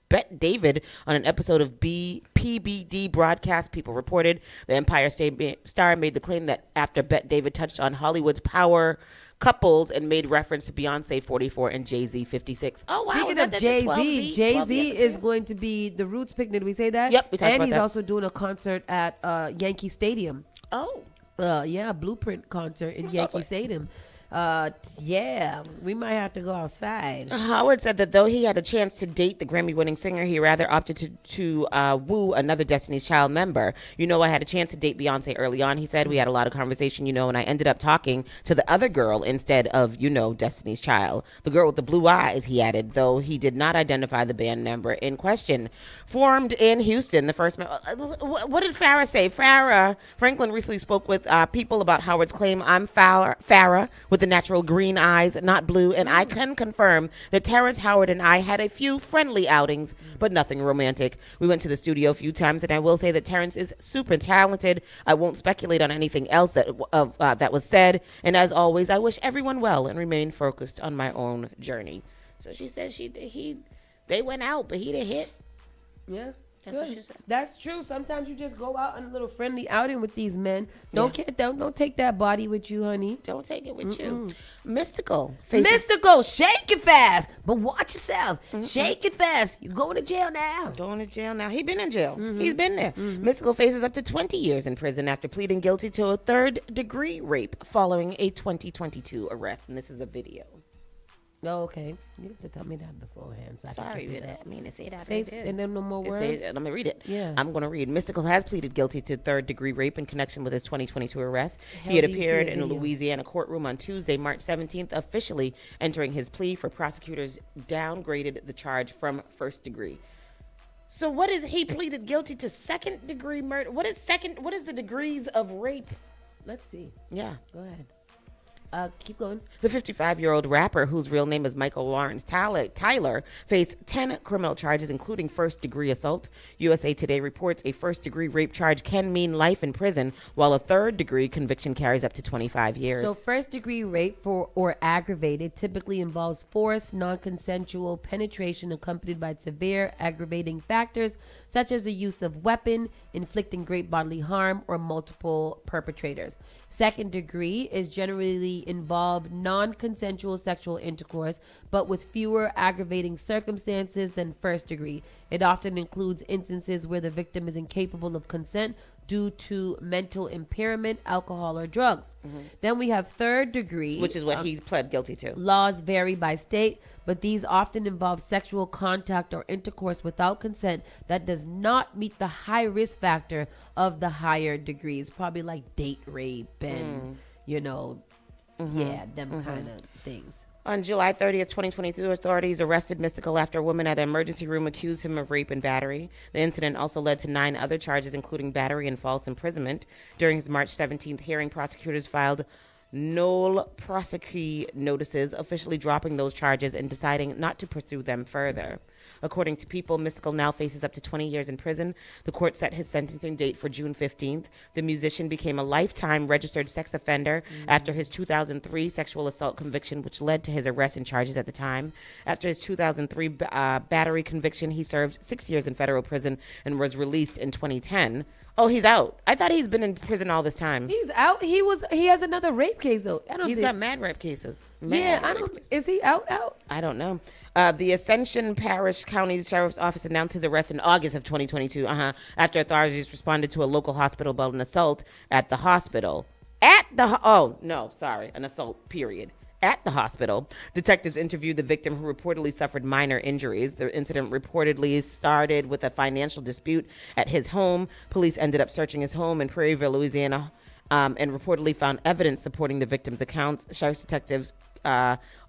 Bet David on an episode of PBD broadcast. People reported the Empire State Star made the claim that after Bet David touched on Hollywood's power couples and made reference to Beyonce 44 and Jay-Z 56. Oh, wow. Speaking of Jay-Z, Jay-Z is going to be the Roots picnic. Did we say that? Yep, we talked about that. And he's also doing a concert at Yankee Stadium. Oh. Blueprint concert in Yankee Stadium. Yeah, we might have to go outside. Howard said that though he had a chance to date the Grammy-winning singer, he rather opted to woo another Destiny's Child member. I had a chance to date Beyonce early on, he said. We had a lot of conversation, and I ended up talking to the other girl instead of, Destiny's Child. The girl with the blue eyes, he added, though he did not identify the band member in question. Formed in Houston, the first... What did Farrah say? Farrah Franklin recently spoke with people about Howard's claim, I'm Farrah with the natural green eyes, not blue, and I can confirm that Terrence Howard and I had a few friendly outings, but nothing romantic. We went to the studio a few times, and I will say that Terrence is super talented. I won't speculate on anything else that was said, and as always, I wish everyone well and remain focused on my own journey. So she said they went out, but he didn't hit. Yeah. That's what she said. That's true. Sometimes you just go out on a little friendly outing with these men. Don't take that body with you, honey. Don't take it with you. Mystical, shake it fast, but watch yourself. Shake it fast. You're going to jail now. He been in jail. He's been there. Mystical faces up to 20 years in prison after pleading guilty to a third-degree rape following a 2022 arrest. And this is a video. Oh, okay. You have to tell me that beforehand. So Sorry, I mean to say that. And then no more words. Let me read it. Yeah. I'm going to read. Mystical has pleaded guilty to third-degree rape in connection with his 2022 arrest. He had appeared in a Louisiana courtroom on Tuesday, March 17th, officially entering his plea, for prosecutors downgraded the charge from first degree. So what is he pleaded guilty to? Second-degree murder. What is the degrees of rape? Let's see. Yeah. Go ahead. Keep going. The 55-year-old rapper, whose real name is Michael Lawrence Tyler, faced 10 criminal charges, including first-degree assault. USA Today reports a first-degree rape charge can mean life in prison, while a third-degree conviction carries up to 25 years. So first-degree rape or aggravated typically involves forced, non-consensual penetration accompanied by severe aggravating factors, such as the use of weapon, inflicting great bodily harm, or multiple perpetrators. Second degree is generally involved non-consensual sexual intercourse, but with fewer aggravating circumstances than first degree. It often includes instances where the victim is incapable of consent due to mental impairment, alcohol, or drugs. Then we have third degree, which is what he pled guilty to. Laws vary by state, but these often involve sexual contact or intercourse without consent that does not meet the high risk factor of the higher degrees. Probably like date rape and, them kind of things. On July 30th, 2022, authorities arrested Mystical after a woman at an emergency room accused him of rape and battery. The incident also led to 9 other charges, including battery and false imprisonment. During his March 17th hearing, prosecutors filed nolle prosequi notices, officially dropping those charges and deciding not to pursue them further. According to People, Mystical now faces up to 20 years in prison. The court set his sentencing date for June 15th. The musician became a lifetime registered sex offender after his 2003 sexual assault conviction, which led to his arrest and charges at the time. After his 2003 battery conviction, he served 6 years in federal prison and was released in 2010. Oh, he's out. I thought he's been in prison all this time. He's out. He has another rape case though. He's got mad rape cases. Is he out? I don't know. The Ascension Parish County Sheriff's Office announced his arrest in August of 2022. After authorities responded to a local hospital about an assault at the hospital. An assault. Period. At the hospital, detectives interviewed the victim, who reportedly suffered minor injuries. The incident reportedly started with a financial dispute at his home. Police ended up searching his home in Prairieville, Louisiana, and reportedly found evidence supporting the victim's accounts. Sheriff's detectives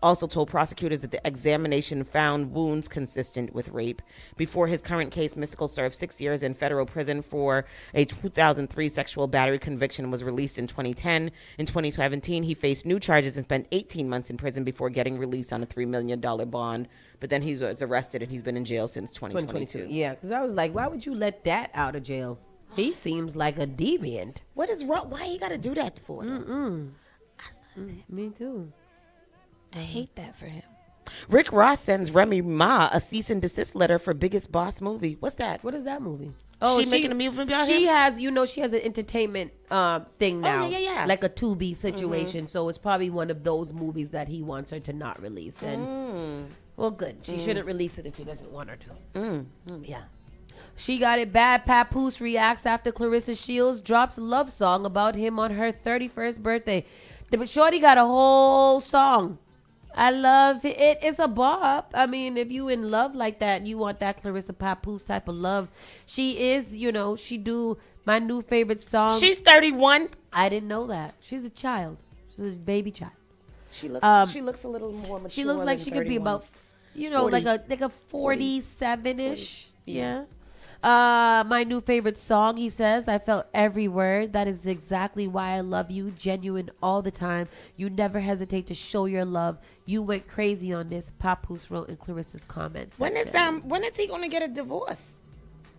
also told prosecutors that the examination found wounds consistent with rape. Before his current case, Mystical served 6 years in federal prison for a 2003 sexual battery conviction and was released in 2010. In 2017, he faced new charges and spent 18 months in prison before getting released on a $3 million bond. But then he was arrested and he's been in jail since 2022. Yeah, because I was like, why would you let that out of jail? He seems like a deviant. What is wrong? Why you got to do that for? Me too. I hate that for him. Rick Ross sends Remy Ma a cease and desist letter for Biggest Boss movie. What's that? What is that movie? She making a movie about him? She has an entertainment thing now. Oh, yeah. Like a Tubi situation. So it's probably one of those movies that he wants her to not release. And well, good. She shouldn't release it if he doesn't want her to. Yeah. She got it bad. Papoose reacts after Clarissa Shields drops a love song about him on her 31st birthday. But Shorty got a whole song. I love it. It's a bop. I mean, if you in love like that, you want that Clarissa Papoose type of love. She is, she do my new favorite song. She's 31. I didn't know that. She's a child. She's a baby child. She looks a little more mature. She looks like she 31. could be about, 40. like a 47-ish. 40. Yeah. My new favorite song, he says, I felt every word. That is exactly why I love you. Genuine all the time. You never hesitate to show your love. You went crazy on this. Papoose wrote in Clarissa's comments. When is he gonna get a divorce?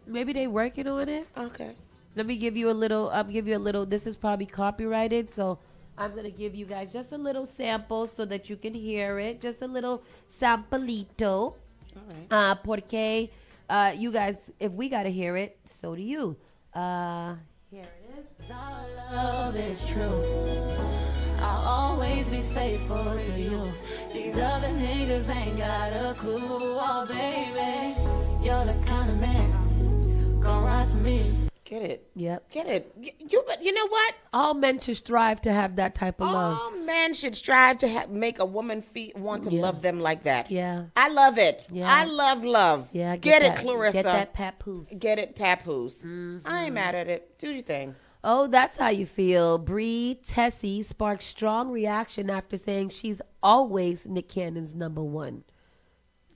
Maybe they working on it. Okay. Let me give you a little. This is probably copyrighted, so I'm gonna give you guys just a little sample so that you can hear it. Just a little samplito. All right. Porque you guys, if we gotta hear it, so do you. Here it is. Our love is true. I'll always be faithful to you. These other niggas ain't got a clue. Oh, baby, you're the kind of man gon' ride for me. Get it. Yep. Get it. You know what? All men should strive to have that type of love. All men should strive to make a woman want to love them like that. Yeah. I love it. Yeah. I love. Yeah. Get it, Clarissa. Get that papoose. Get it, papoose. I ain't mad at it. Do your thing. Oh, that's how you feel. Bree Tessie sparked strong reaction after saying she's always Nick Cannon's number one.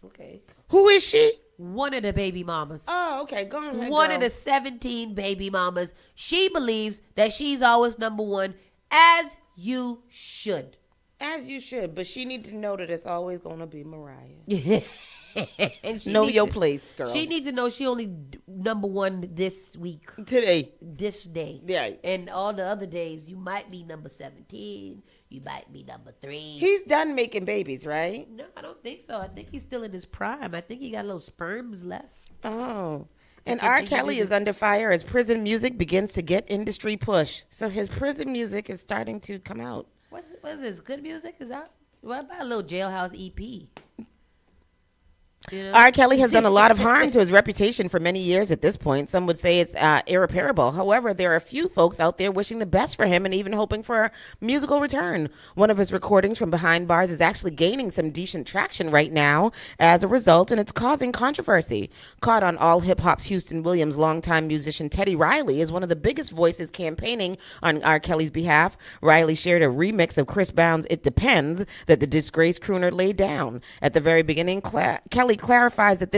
Okay. Who is she? One of the baby mamas. Oh, okay. Go ahead. One of the 17 baby mamas. She believes that she's always number one, as you should. As you should. But she need to know that it's always going to be Mariah. Know your place, girl. She needs to know she only number one this week. Today. This day. Yeah. And all the other days, you might be number 17. You might be number 3. He's done making babies, right? No, I don't think so. I think he's still in his prime. I think he got little sperms left. Oh. And R. Kelly is under fire as prison music begins to get industry push. So his prison music is starting to come out. What is this? Good music? Is that? What about a little Jailhouse EP? You know? R. Kelly has done a lot of harm to his reputation for many years at this point. Some would say it's irreparable. However, there are a few folks out there wishing the best for him and even hoping for a musical return. One of his recordings from behind bars is actually gaining some decent traction right now as a result, and it's causing controversy. Caught on All Hip Hop's Houston Williams, longtime musician Teddy Riley is one of the biggest voices campaigning on R. Kelly's behalf. Riley shared a remix of Chris Brown's It Depends that the disgraced crooner laid down. At the very beginning, Kelly clarifies that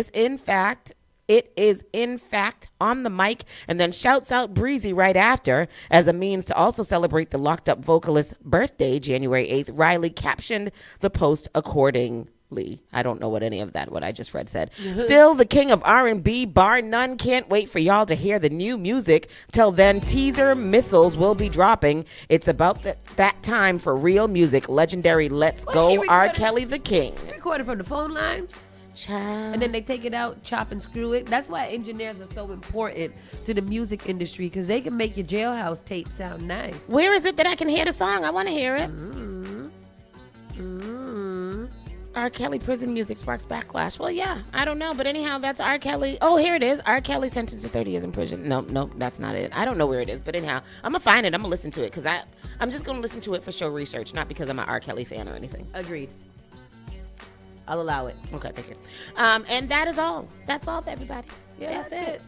it is in fact on the mic, and then shouts out Breezy right after as a means to also celebrate the locked up vocalist's birthday, January 8th. Riley captioned the post accordingly. I don't know what any of that, what I just read said. Still the king of R&B, bar none. Can't wait for y'all to hear the new music. Till then, teaser missiles will be dropping. It's about that time for real music. Legendary Let's Go R. Kelly the King. Recorded from the phone lines. Child. And then they take it out, chop and screw it. That's why engineers are so important to the music industry, because they can make your Jailhouse tape sound nice. Where is it that I can hear the song? I want to hear it. R. Kelly prison music sparks backlash. Well, yeah, I don't know. But anyhow, that's R. Kelly. Oh, here it is. R. Kelly sentenced to 30 years in prison. No, that's not it. I don't know where it is. But anyhow, I'm going to find it. I'm going to listen to it because I'm just going to listen to it for show research, not because I'm an R. Kelly fan or anything. Agreed. I'll allow it. Okay, thank you. And that is all. That's all, everybody. Yeah,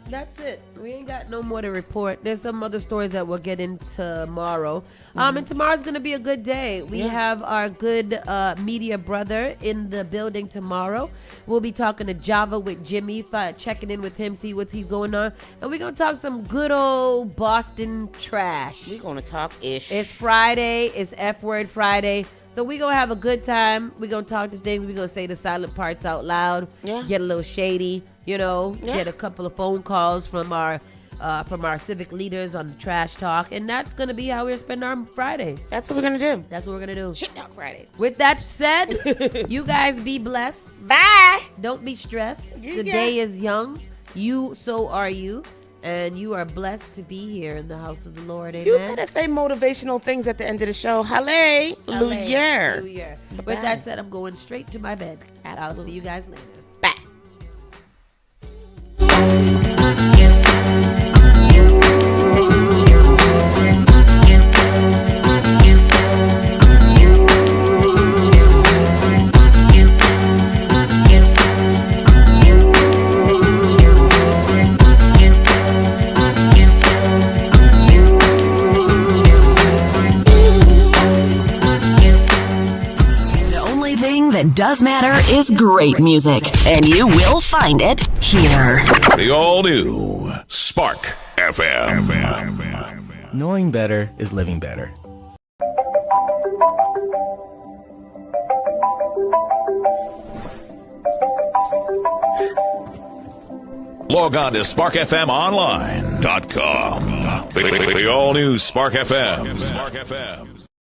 that's it. We ain't got no more to report. There's some other stories that we'll get in tomorrow. And tomorrow's going to be a good day. We have our good media brother in the building tomorrow. We'll be talking to Java with Jimmy, checking in with him, see what's he's going on. And we're going to talk some good old Boston trash. We're going to talk ish. It's Friday. It's F-word Friday. So we're going to have a good time. We're going to talk to things. We're going to say the silent parts out loud. Yeah. Get a little shady, get a couple of phone calls from our civic leaders on the trash talk. And that's going to be how we're spending our Friday. That's what we're going to do. That's what we're going to do. Shit Talk Friday. With that said, you guys be blessed. Bye. Don't be stressed. The day is young. So are you. And you are blessed to be here in the house of the Lord. Amen. You better say motivational things at the end of the show. Hallelujah. With that said, I'm going straight to my bed. Absolutely. I'll see you guys later. Bye. That does matter is great music, and you will find it here. The all-new Spark FM. Knowing better is living better. Log on to SparkFMOnline.com. The all-new Spark FM.